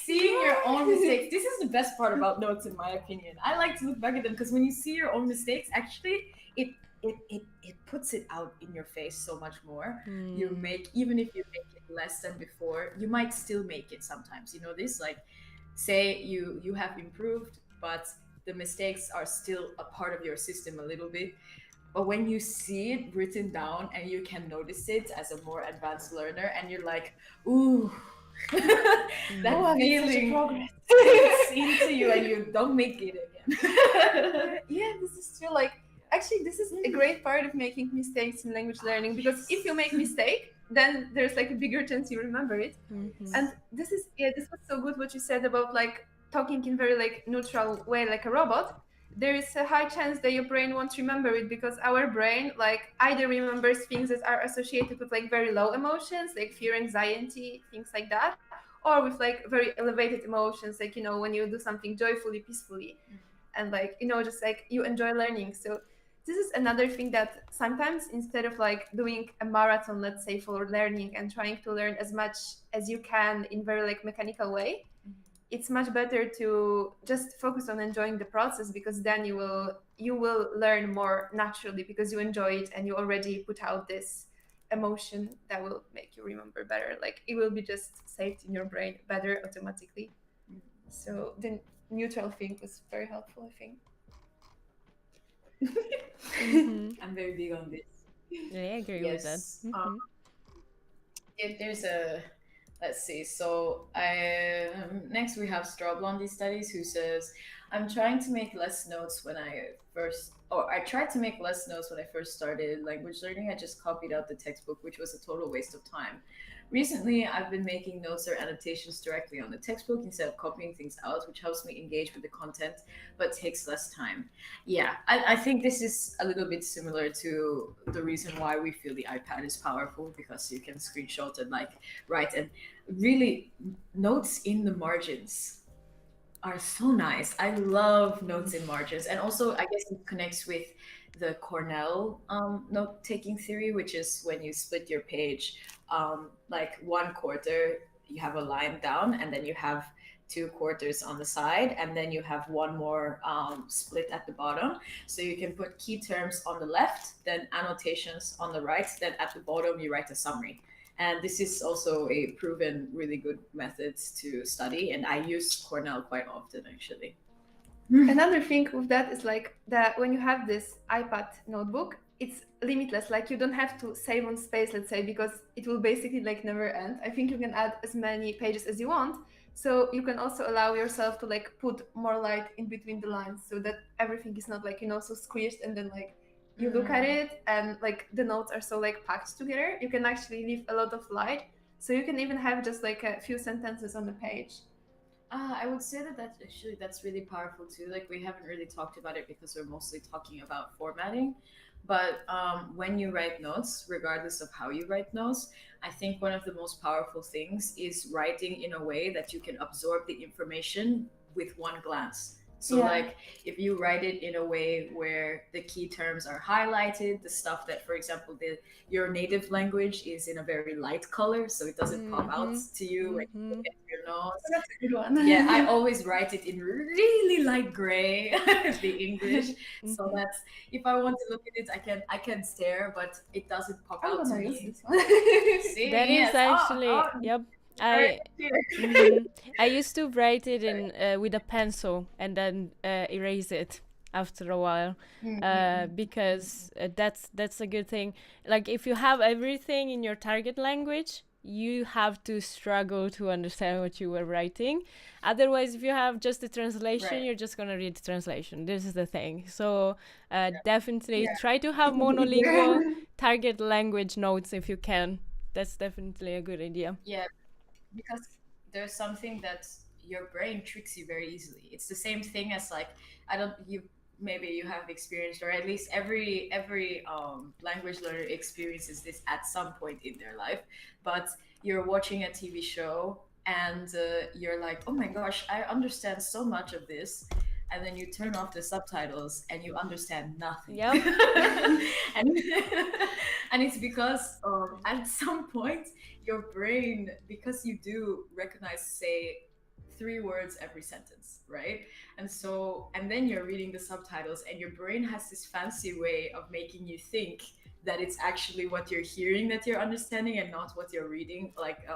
Seeing your own mistakes. This is the best part about notes, in my opinion. I like to look back at them, because when you see your own mistakes, actually it puts it out in your face so much more. You make, even if you make it less than before, you might still make it sometimes. You know this, like, say you have improved, but the mistakes are still a part of your system a little bit. But when you see it written down and you can notice it as a more advanced learner, and you're like, ooh, that feeling it's into you, and you don't make it again. Yeah, this is true. Like, actually, this is a great part of making mistakes in language learning, because if you make mistake, then there's like a bigger chance you remember it. And this was so good what you said about like talking in very like neutral way, like a robot, there is a high chance that your brain won't remember it, because our brain like either remembers things that are associated with like very low emotions, like fear, anxiety, things like that, or with like very elevated emotions, like when you do something joyfully, peacefully, and like just like you enjoy learning. So this is another thing, that sometimes instead of like doing a marathon, let's say, for learning and trying to learn as much as you can in very like mechanical way, it's much better to just focus on enjoying the process, because then you will learn more naturally, because you enjoy it and you already put out this emotion that will make you remember better. Like it will be just saved in your brain better automatically. So the neutral thing was very helpful, I think. I'm very big on this. Yeah, I agree with that. Yes. There's a let's see. So next we have Straw Blondie Studies, who says, I'm trying to make less notes when I tried to make less notes when I first started language learning. I just copied out the textbook, which was a total waste of time. Recently, I've been making notes or annotations directly on the textbook instead of copying things out, which helps me engage with the content but takes less time. Yeah, I think this is a little bit similar to the reason why we feel the iPad is powerful, because you can screenshot and like write, and really notes in the margins are so nice. I love notes in margins. And also, I guess it connects with the Cornell note taking theory, which is when you split your page, like one quarter, you have a line down, and then you have two quarters on the side, and then you have one more split at the bottom. So you can put key terms on the left, then annotations on the right, then at the bottom, you write a summary. And this is also a proven really good method to study. And I use Cornell quite often, actually. Another thing with that is like that when you have this iPad notebook, it's limitless. Like you don't have to save on space, let's say, because it will basically like never end. I think you can add as many pages as you want. So you can also allow yourself to like put more light in between the lines, so that everything is not like, so squished, and then like you look at it and like the notes are so like packed together. You can actually leave a lot of light. So you can even have just like a few sentences on the page. I would say that's really powerful too. Like we haven't really talked about it because we're mostly talking about formatting. But when you write notes, regardless of how you write notes, I think one of the most powerful things is writing in a way that you can absorb the information with one glance. So like if you write it in a way where the key terms are highlighted, the stuff that, for example, your native language is in a very light color, so it doesn't pop out to you when you look at your notes. That's a good one. Yeah, I always write it in really light gray, the English. So that's, if I want to look at it, I can stare, but it doesn't pop out to me. See, That is yes. actually, yep. I used to write it in with a pencil and then erase it after a while, because that's a good thing. Like if you have everything in your target language, you have to struggle to understand what you were writing. Otherwise, if you have just the translation, you're just gonna read the translation. This is the thing. So definitely try to have monolingual target language notes if you can. That's definitely a good idea. Yeah, because there's something that your brain tricks you very easily. It's the same thing as like, maybe you have experienced, or at least every language learner experiences this at some point in their life. But you're watching a TV show and you're like, oh my gosh, I understand so much of this. And then you turn off the subtitles and you understand nothing. Yep. And it's because at some point your brain, because you do recognize, say, 3 words every sentence, right? And then you're reading the subtitles and your brain has this fancy way of making you think that it's actually what you're hearing that you're understanding and not what you're reading, like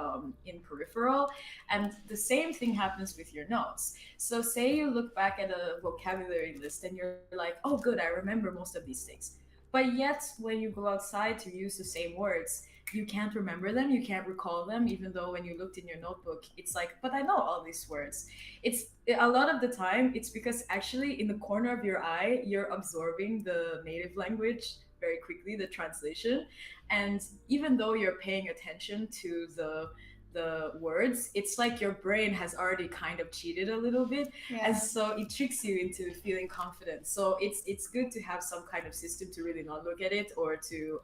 in peripheral. And the same thing happens with your notes. So say you look back at a vocabulary list and you're like, oh good, I remember most of these things. But yet when you go outside to use the same words, you can't remember them, you can't recall them, even though when you looked in your notebook, it's like, but I know all these words. It's a lot of the time, it's because actually in the corner of your eye, you're absorbing the native language very quickly, the translation. And even though you're paying attention to the the words, it's like your brain has already kind of cheated a little bit, and so it tricks you into feeling confident. So it's good to have some kind of system to really not look at it, or to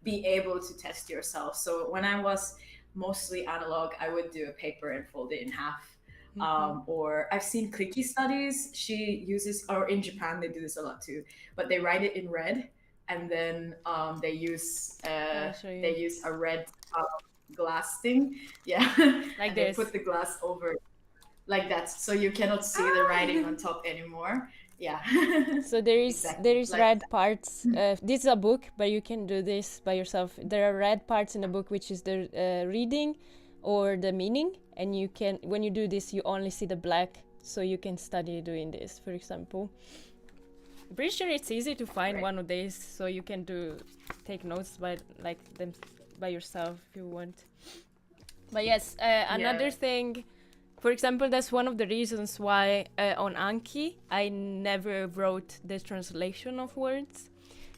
be able to test yourself. So when I was mostly analog, I would do a paper and fold it in half. Or I've seen clicky studies. She uses, or in Japan they do this a lot too, but they write it in red, and then they use a red glass thing, yeah, Like and this. they put the glass over like that, so you cannot see the writing on top anymore. Yeah. So there is Exactly, there is like red parts. This is a book, but you can do this by yourself. There are red parts in the book, which is the reading or the meaning, and you can, when you do this, you only see the black, so you can study doing this, for example. I'm pretty sure it's easy to find one of these, so you can take notes by them by yourself if you want. But yes, another thing. For example, that's one of the reasons why on Anki I never wrote the translation of words.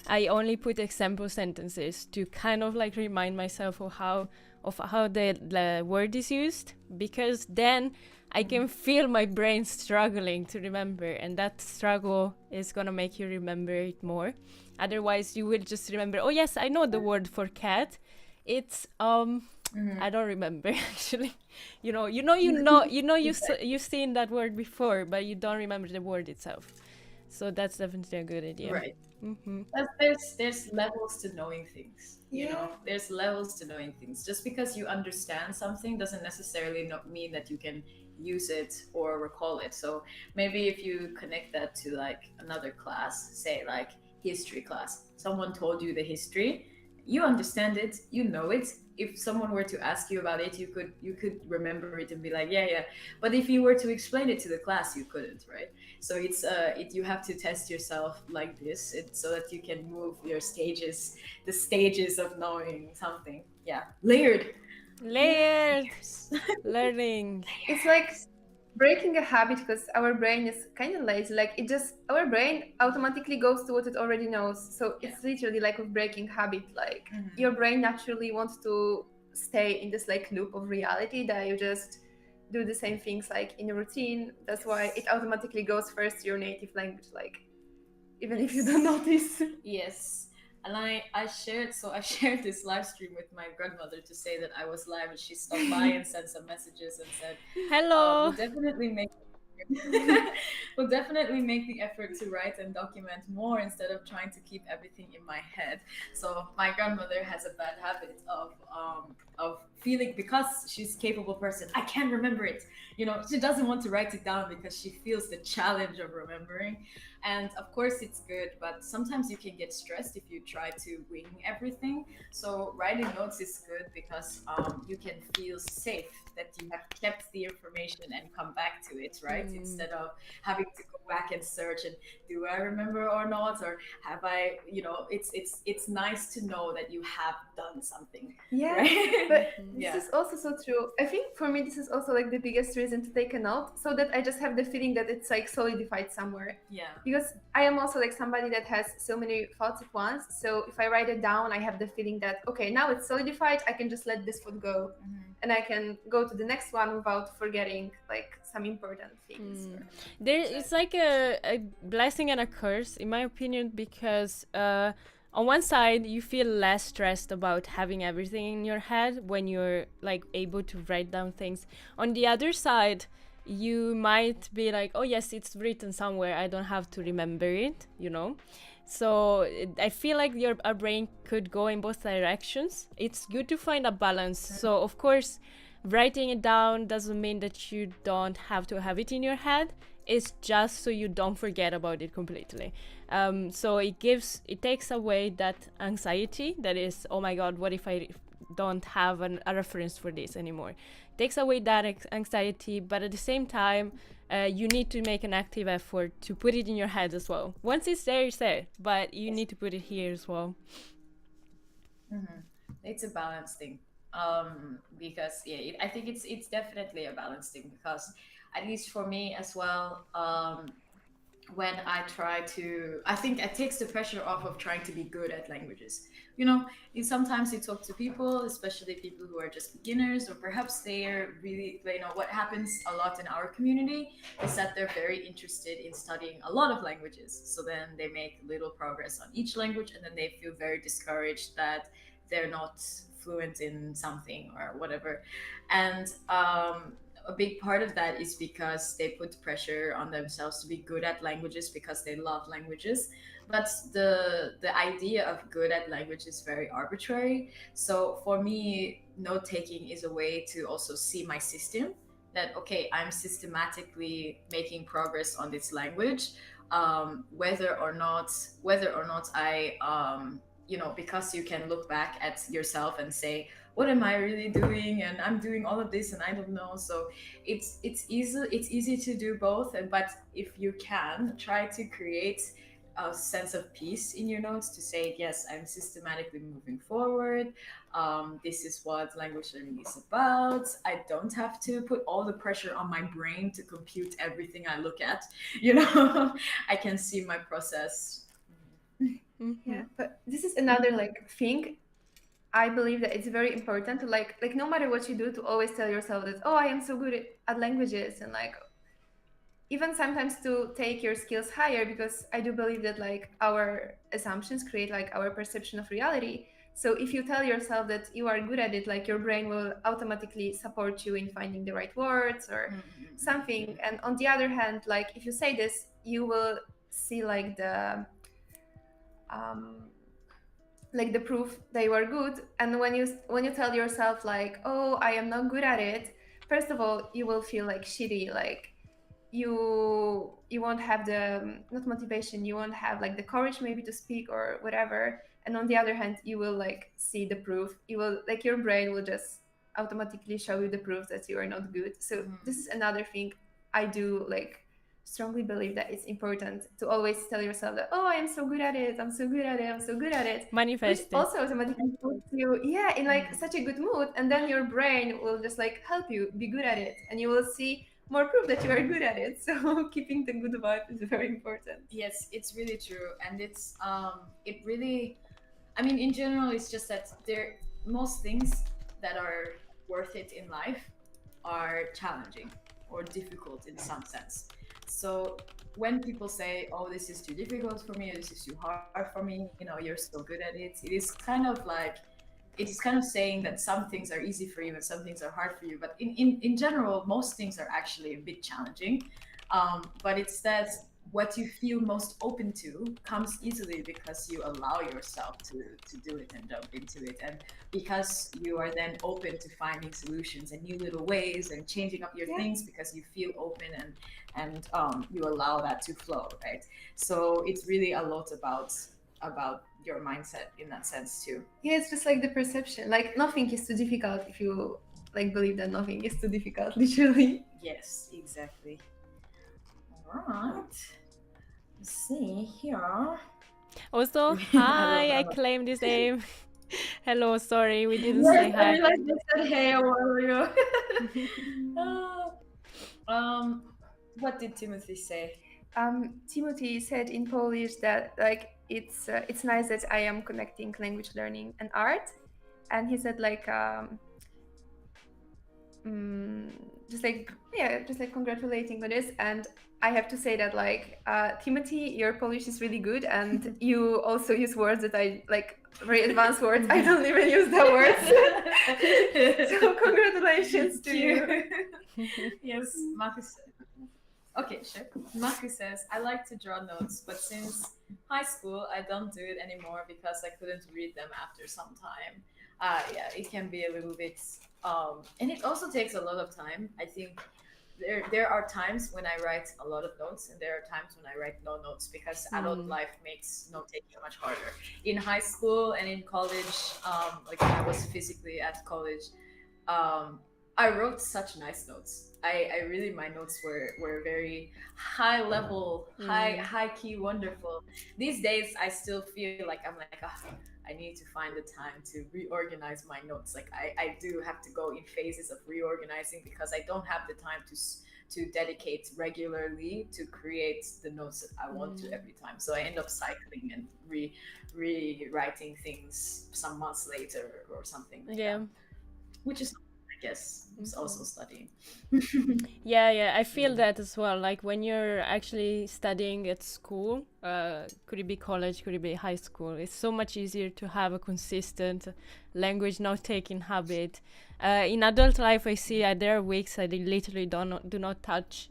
I only put example sentences to kind of like remind myself of how the word is used, because then I can feel my brain struggling to remember, and that struggle is gonna make you remember it more. Otherwise, you will just remember, oh yes, I know the word for cat. It's I don't remember actually. You've seen that word before, but you don't remember the word itself. So that's definitely a good idea. Right. Mm-hmm. There's levels to knowing things. You know, there's levels to knowing things. Just because you understand something doesn't necessarily not mean that you can use it or recall it. So maybe if you connect that to like another class, say like history class, someone told you the history, you understand it, you know it. If someone were to ask you about it, you could remember it and be like, yeah. But if you were to explain it to the class, you couldn't, right? So it's you have to test yourself like this, so that you can move your stages, the stages of knowing something. Yeah, layered Learning. It's like breaking a habit, because our brain is kind of lazy. Like our brain automatically goes to what it already knows. So it's literally like a breaking habit. Like your brain naturally wants to stay in this like loop of reality that you just do the same things like in a routine. That's why it automatically goes first to your native language, like even if you don't notice. Yes. And I shared this live stream with my grandmother to say that I was live, and she stopped by and sent some messages and said, hello. We'll definitely make the effort to write and document more instead of trying to keep everything in my head. So my grandmother has a bad habit of feeling, because she's a capable person, I can't remember it. You know, she doesn't want to write it down because she feels the challenge of remembering. And of course it's good, but sometimes you can get stressed if you try to wing everything. So writing notes is good because you can feel safe that you have kept the information and come back to it, right? Instead of having to go back and search and do I remember or not, or have I, it's nice to know that you have done something. Yeah, right? but this is also so true. I think for me this is also like the biggest reason to take a note, so that I just have the feeling that it's like solidified somewhere. Yeah. Because I am also like somebody that has so many thoughts at once. So if I write it down, I have the feeling that, okay, now it's solidified, I can just let this thought go. And I can go to the next one without forgetting like some important things. It's like a blessing and a curse, in my opinion, because on one side you feel less stressed about having everything in your head when you're like able to write down things. On the other side, you might be like, oh yes, it's written somewhere, I don't have to remember it, So I feel like our brain could go in both directions. It's good to find a balance. So of course, writing it down doesn't mean that you don't have to have it in your head. It's just so you don't forget about it completely. So it takes away that anxiety that is, oh my God, what if I don't have a reference for this anymore? It takes away that anxiety, but at the same time, you need to make an active effort to put it in your head as well. Once it's there, but you need to put it here as well. It's a balance thing. Because I think it's definitely a balance thing, because at least for me as well, when I try to, I think it takes the pressure off of trying to be good at languages. You know, sometimes you talk to people, especially people who are just beginners, or perhaps they're really, you know, what happens a lot in our community is that they're very interested in studying a lot of languages. So then they make little progress on each language, and then they feel very discouraged that they're not fluent in something or whatever. And a big part of that is because they put pressure on themselves to be good at languages because they love languages. But the idea of good at language is very arbitrary. So for me, note taking is a way to also see my system, that okay, I'm systematically making progress on this language, whether or not I you know, because you can look back at yourself and say, what am I really doing, and I'm doing all of this and I don't know. So it's easy to do both, but if you can try to create a sense of peace in your notes to say, yes, I'm systematically moving forward. This is what language learning is about. I don't have to put all the pressure on my brain to compute everything I look at. You know, I can see my process. Yeah, but this is another like thing. I believe that it's very important to like no matter what you do, to always tell yourself that, oh, I am so good at languages, and like even sometimes to take your skills higher, because I do believe that like our assumptions create like our perception of reality. So if you tell yourself that you are good at it, like your brain will automatically support you in finding the right words or something. And on the other hand, like if you say this, you will see um like the proof that you are good. And when you tell yourself like, oh, I am not good at it, first of all you will feel like shitty, like you won't have the not motivation, you won't have like the courage maybe to speak or whatever. And on the other hand, you will like see the proof, you will like your brain will just automatically show you the proof that you are not good. So this is another thing I do like strongly believe, that it's important to always tell yourself that, oh, I am so good at it, I'm so good at it, I'm so good at it, which Manifest it. also automatically puts you, yeah, in like such a good mood. And then your brain will just like help you be good at it, and you will see more proof that you are good at it. So keeping the good vibe is very important. Yes, it's really true, and it really, I mean, in general, it's just that most things that are worth it in life are challenging or difficult in some sense. So when people say, "Oh, this is too difficult for me," or "This is too hard for me," you know, "You're so good at it," it is kind of like, it is kind of saying that some things are easy for you and some things are hard for you. But in general, most things are actually a bit challenging. But it's that what you feel most open to comes easily because you allow yourself to do it and jump into it. And because you are then open to finding solutions and new little ways and changing up your things, because you feel open and you allow that to flow, right? So it's really a lot about your mindset in that sense too. Yeah, it's just like the perception. Like nothing is too difficult if you like believe that nothing is too difficult, literally. Yes, exactly. All right. Let's see here. Also, hi, I claimed this name. Hello, sorry, we didn't Yes, say I hi. realized they said hey a while ago. What did Timothy say? Timothy said in Polish that like it's nice that I am connecting language learning and art, and he said like just like, yeah, just like congratulating on this. And I have to say that like Timothy, your Polish is really good, and you also use words that I like, very advanced words. I don't even use the words. So congratulations to you. Yes, Marcus. Okay, sure. Marcus says, I like to draw notes, but since high school, I don't do it anymore because I couldn't read them after some time. Yeah, it can be a little bit, and it also takes a lot of time. I think there are times when I write a lot of notes, and there are times when I write no notes because adult life makes note taking much harder. In high school and in college, like when I was physically at college, I wrote such nice notes. I really, my notes were very high level, high key, wonderful. These days, I still feel like I'm like, I need to find the time to reorganize my notes. Like I do have to go in phases of reorganizing because I don't have the time to dedicate regularly to create the notes that I want to every time. So I end up cycling and rewriting things some months later or something like that. Which is, I guess, is also studying. Yeah, I feel that as well. Like when you're actually studying at school, could it be college, could it be high school, it's so much easier to have a consistent language note-taking habit. In adult life, I see there are weeks I literally do not touch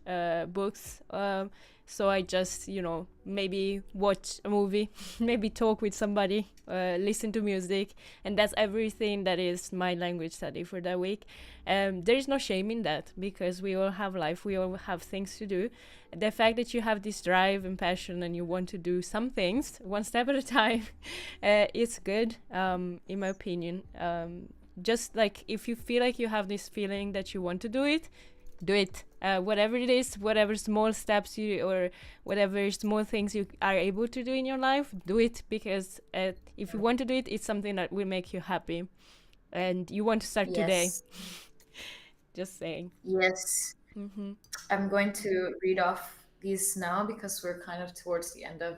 books. So I just, you know, maybe watch a movie, maybe talk with somebody, listen to music, and that's everything that is my language study for that week. There is no shame in that, because we all have life, we all have things to do. The fact that you have this drive and passion and you want to do some things one step at a time, it's good, in my opinion. Just like if you feel like you have this feeling that you want to do it, do it. Whatever it is, whatever small steps you or whatever small things you are able to do in your life, do it, because if you want to do it, it's something that will make you happy and you want to start today. Just saying. Yes. I'm going to read off these now because we're kind of towards the end of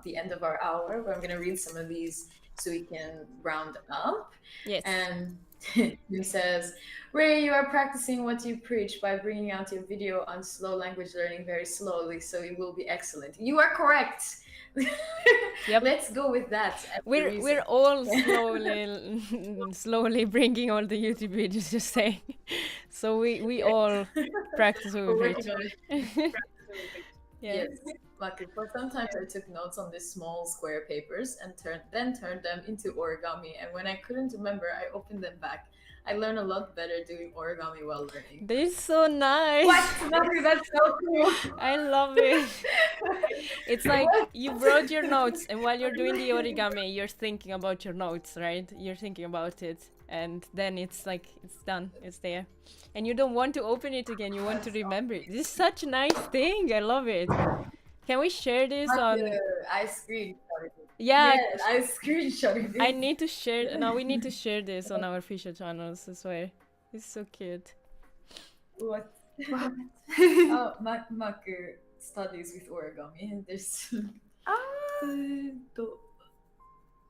the end of our hour, but I'm going to read some of these so we can round up. Yes. And he says, Ray, you are practicing what you preach by bringing out your video on slow language learning very slowly, so it will be excellent. You are correct. Yep. Let's go with that. We're all slowly bringing all the YouTube videos, just saying. So we all practice what we preach. Yes. Luckily, for sometimes I took notes on these small square papers and turned them into origami. And when I couldn't remember, I opened them back. I learned a lot better doing origami while learning. They're so nice. What? That's so cool. I love it. It's like you brought your notes, and while you're doing the origami, you're thinking about your notes, right? You're thinking about it, and then it's like it's done, it's there, and you don't want to open it again. You want to remember it. This is such a nice thing. I love it. Can we share this on? I screenshotted it. Yeah, yes, I screenshotted it. I need to share. No, we need to share this on our official channels. I swear, it's so cute. What? Oh, Maku studies with origami, and there's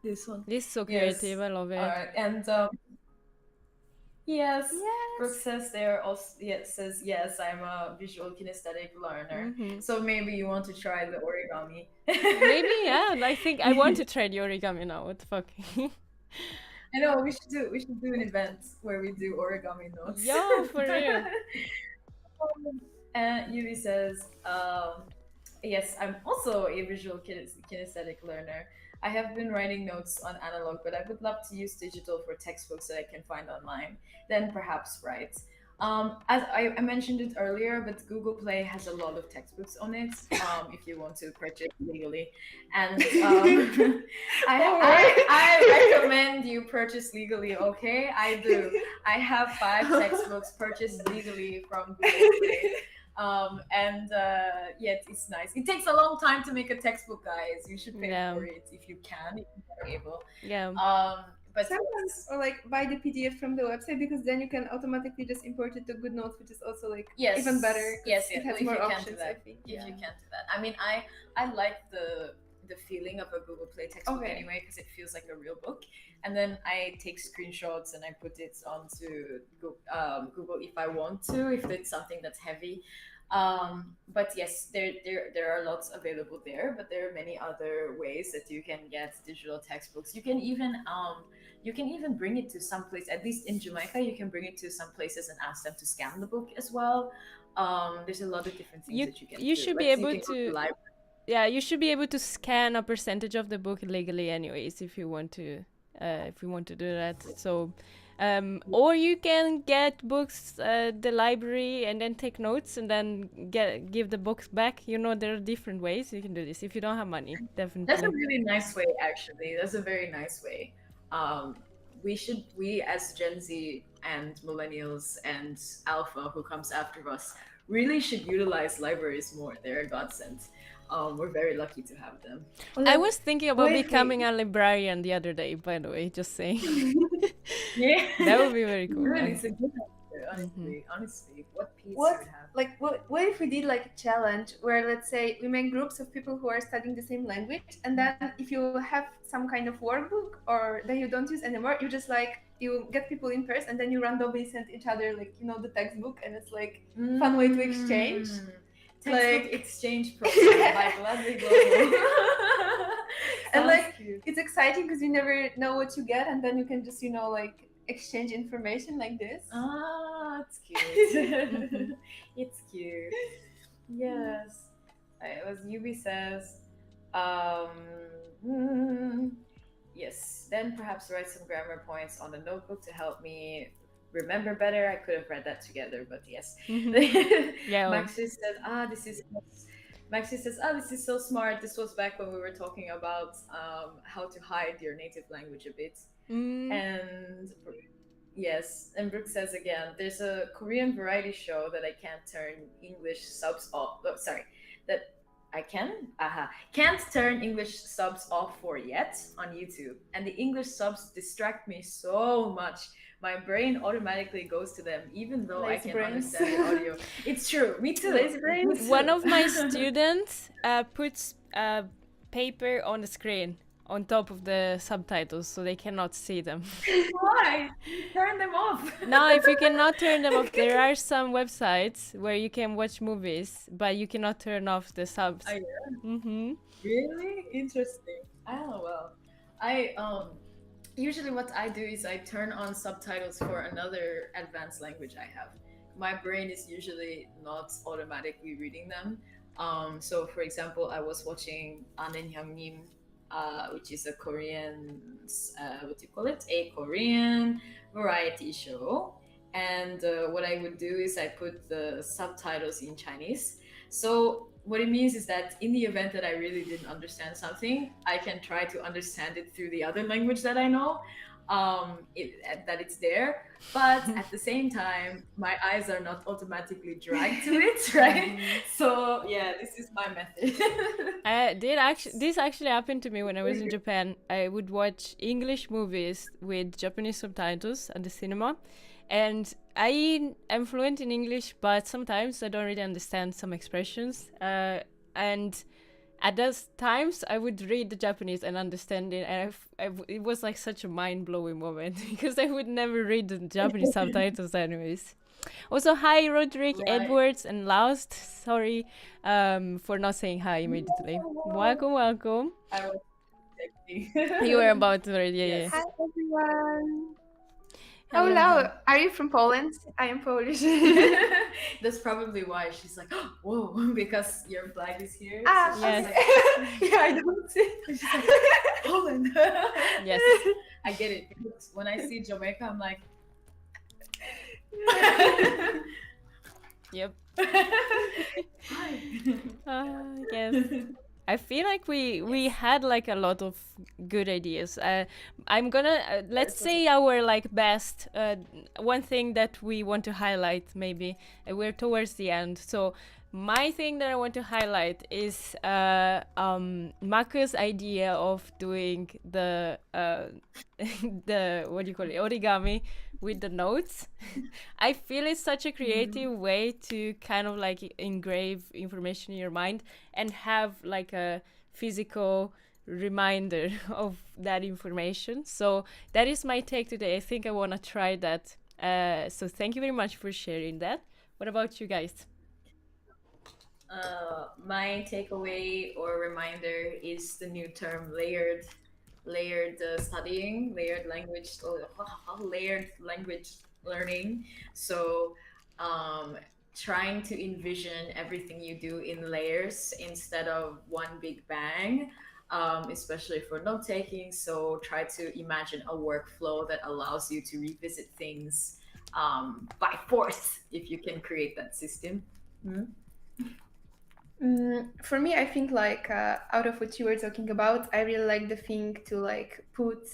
this one. This is so creative. I love it. Alright, and yes. Brooke says there also says yes, I'm a visual kinesthetic learner. So maybe you want to try the origami. Maybe, yeah. I think I want to try the origami now. What the fuck? I know we should do an event where we do origami notes. Yo, for real. And Yuri says, yes, I'm also a visual kinesthetic learner. I have been writing notes on analog, but I would love to use digital for textbooks that I can find online. Then perhaps write. As I mentioned it earlier, but Google Play has a lot of textbooks on it. If you want to purchase legally, and I recommend you purchase legally. Okay, I do. I have 5 textbooks purchased legally from Google Play. Yet it's nice. It takes a long time to make a textbook, guys. You should pay for it if you can, if you're able. Yeah. But sometimes, or like buy the PDF from the website, because then you can automatically just import it to GoodNotes, which is also like even better. Yes, it has more options. I think. If you can do that. I mean, I like the feeling of a Google Play textbook anyway, because it feels like a real book. And then I take screenshots and I put it onto Google if I want to, if it's something that's heavy. But yes, there are lots available there, but there are many other ways that you can get digital textbooks. You can even bring it to some place, at least in Jamaica, you can bring it to some places and ask them to scan the book as well. There's a lot of different things that you can do. You should be able to you should be able to scan a percentage of the book legally anyways, if you want to do that. So or you can get books at the library and then take notes and then give the books back. You know, there are different ways you can do this if you don't have money. Definitely. That's a really nice way, actually. That's a very nice way. We as Gen Z and millennials and Alpha, who comes after us, really should utilize libraries more. They're a godsend. We're very lucky to have them. I was thinking about becoming a librarian the other day, by the way, just saying. Yeah. That would be very cool. Really, it's a good Honestly, what peace What you would have. like what if we did like a challenge where, let's say, we make groups of people who are studying the same language, and then if you have some kind of workbook or that you don't use anymore, you just like you get people in person and then you randomly send each other, like, you know, the textbook, and it's like fun way to exchange. Textbook Like exchange program by Gladly Global. and Sounds like cute. it's exciting because you never know what you get, and then you can just, you know, like exchange information like this. Ah, it's cute. It's cute. Yes. It was Yubi says, yes, then perhaps write some grammar points on the notebook to help me remember better. I could have read that together, but yes. Yeah. Maxi said, this is so smart. This was back when we were talking about how to hide your native language a bit. And yes, and Brooke says again, there's a Korean variety show that I can't turn English subs off. Oh, sorry, that I can't turn English subs off for yet on YouTube, and the English subs distract me so much. My brain automatically goes to them, even though Lazy I can brains. understand the audio. It's true. Me too. Lazy brains. Me too. One of my students puts paper on the screen on top of the subtitles so they cannot see them. Why? Turn them off. Now, if you cannot turn them off, there are some websites where you can watch movies, but you cannot turn off the subs. Oh, yeah? Really interesting. Oh well, I usually what I do is I turn on subtitles for another advanced language I have. My brain is usually not automatically reading them. So for example, I was watching Anen Hyungnim, which is a Korean, what do you call it? A Korean variety show. And what I would do is I put the subtitles in Chinese. So what it means is that in the event that I really didn't understand something, I can try to understand it through the other language that I know, that it's there. But at the same time, my eyes are not automatically dragged to it, right? So yeah, this is my method. This actually happened to me when I was in Japan. I would watch English movies with Japanese subtitles at the cinema. And I am fluent in English, but sometimes I don't really understand some expressions. And at those times, I would read the Japanese and understand it. And it was like such a mind-blowing moment because I would never read the Japanese subtitles anyways. Also, hi, Roderick, Right. Edwards, and Laust. Sorry for not saying hi immediately. Welcome, welcome. I was expecting. You were about to read, yeah. Yes. Hi everyone. Hello. Hello. Are you from Poland? I am Polish. That's probably why she's like, oh, whoa, because your flag is here. Ah, so yes. she's Yeah, I don't see. she's like, Poland. Yes. I get it. Because when I see Jamaica, I'm like, Yep. hi. Yes. I feel like we had like a lot of good ideas. I'm gonna let's say our like best one thing that we want to highlight. Maybe we're towards the end, so my thing that I want to highlight is Mako's idea of doing the the what do you call it, origami with the notes. I feel it's such a creative way to kind of like engrave information in your mind and have like a physical reminder of that information. So that is my take today. I think I want to try that. So thank you very much for sharing that. What about you guys? My takeaway or reminder is the new term layered studying, layered language learning. So trying to envision everything you do in layers instead of one big bang, especially for note taking. So try to imagine a workflow that allows you to revisit things by force if you can create that system. For me, I think like out of what you were talking about, I really like the thing to like put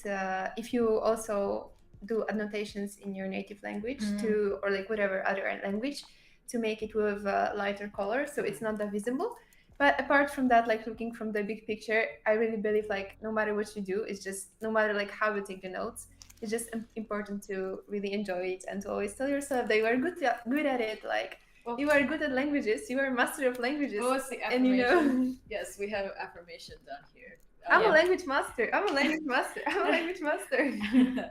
if you also do annotations in your native language to, or like whatever other language, to make it with lighter color so it's not that visible. But apart from that, like looking from the big picture, I really believe like no matter what you do, it's just no matter like how you take the notes, it's just important to really enjoy it and to always tell yourself that you are good at it. Like, Well, you are good at languages. You are a master of languages. what was the And you affirmation? know, Yes, we have affirmation down here. I'm a Yeah. language master. I'm a language master. I'm a language master.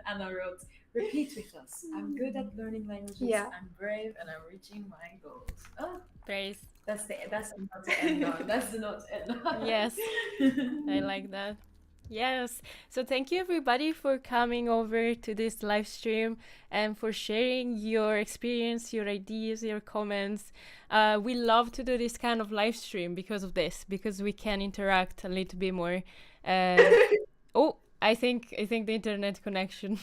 Anna wrote, repeat with us. I'm good at learning languages. Yeah. I'm brave and I'm reaching my goals. Oh, Praise. that's the note to end on. That's the note to end on. Yes. I like that. Yes. So thank you everybody for coming over to this live stream and for sharing your experience, your ideas, your comments. We love to do this kind of live stream because of this, because we can interact a little bit more. Oh, I think the internet connection.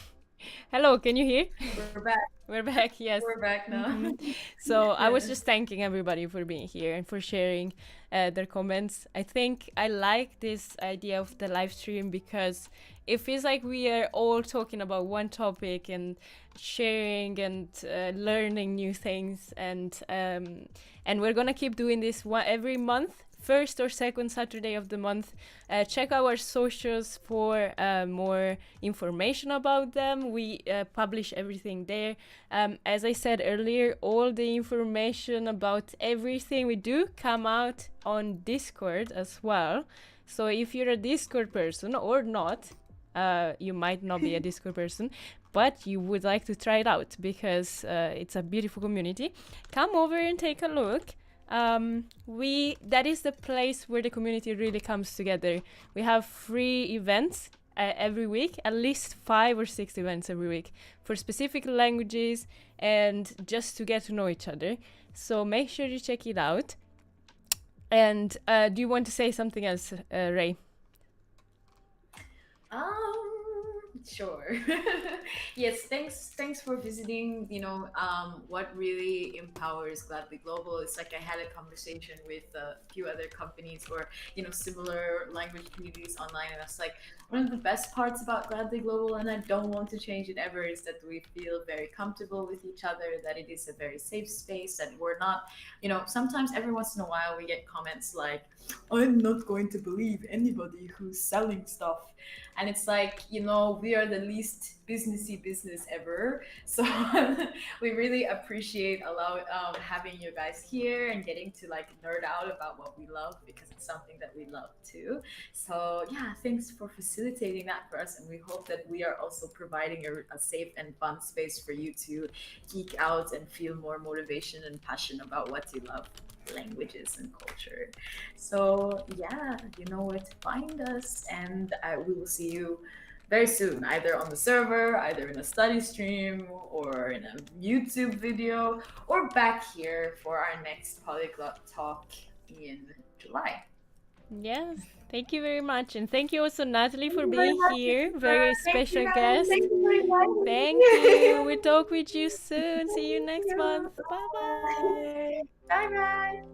Hello, can you hear? We're back. We're back, yes. We're back now. So I was just thanking everybody for being here and for sharing their comments. I think I like this idea of the live stream because it feels like we are all talking about one topic and sharing and learning new things, and we're gonna keep doing this every month. First or second Saturday of the month. Check our socials for more information about them. We publish everything there. As I said earlier, all the information about everything we do come out on Discord as well. So if you're a Discord person or not, you might not be a Discord person, but you would like to try it out because it's a beautiful community, come over and take a look. That is the place where the community really comes together. We have free events every week, at least 5 or 6 events every week for specific languages and just to get to know each other. So make sure you check it out. And do you want to say something else, Ray? Sure. Yes, thanks for visiting. What really empowers Gladly Global is like I had a conversation with a few other companies or similar language communities online, and it's like one of the best parts about Gladly Global, and I don't want to change it ever, is that we feel very comfortable with each other, that it is a very safe space, and we're not, sometimes every once in a while we get comments like, I'm not going to believe anybody who's selling stuff. And it's like, we are the least businessy business ever. So we really appreciate having you guys here and getting to like nerd out about what we love, because it's something that we love too. So yeah, thanks for facilitating that for us. And we hope that we are also providing a safe and fun space for you to geek out and feel more motivation and passion about what you love. Languages and culture. So yeah, you know where to find us, and we will see you very soon, either on the server, either in a study stream, or in a YouTube video, or back here for our next polyglot talk in July. Yes, thank you very much. And thank you also, Natalie, for being here. Very special guest. Thank you very much. Thank you. We'll talk with you soon. See you next month. Bye-bye. Bye bye.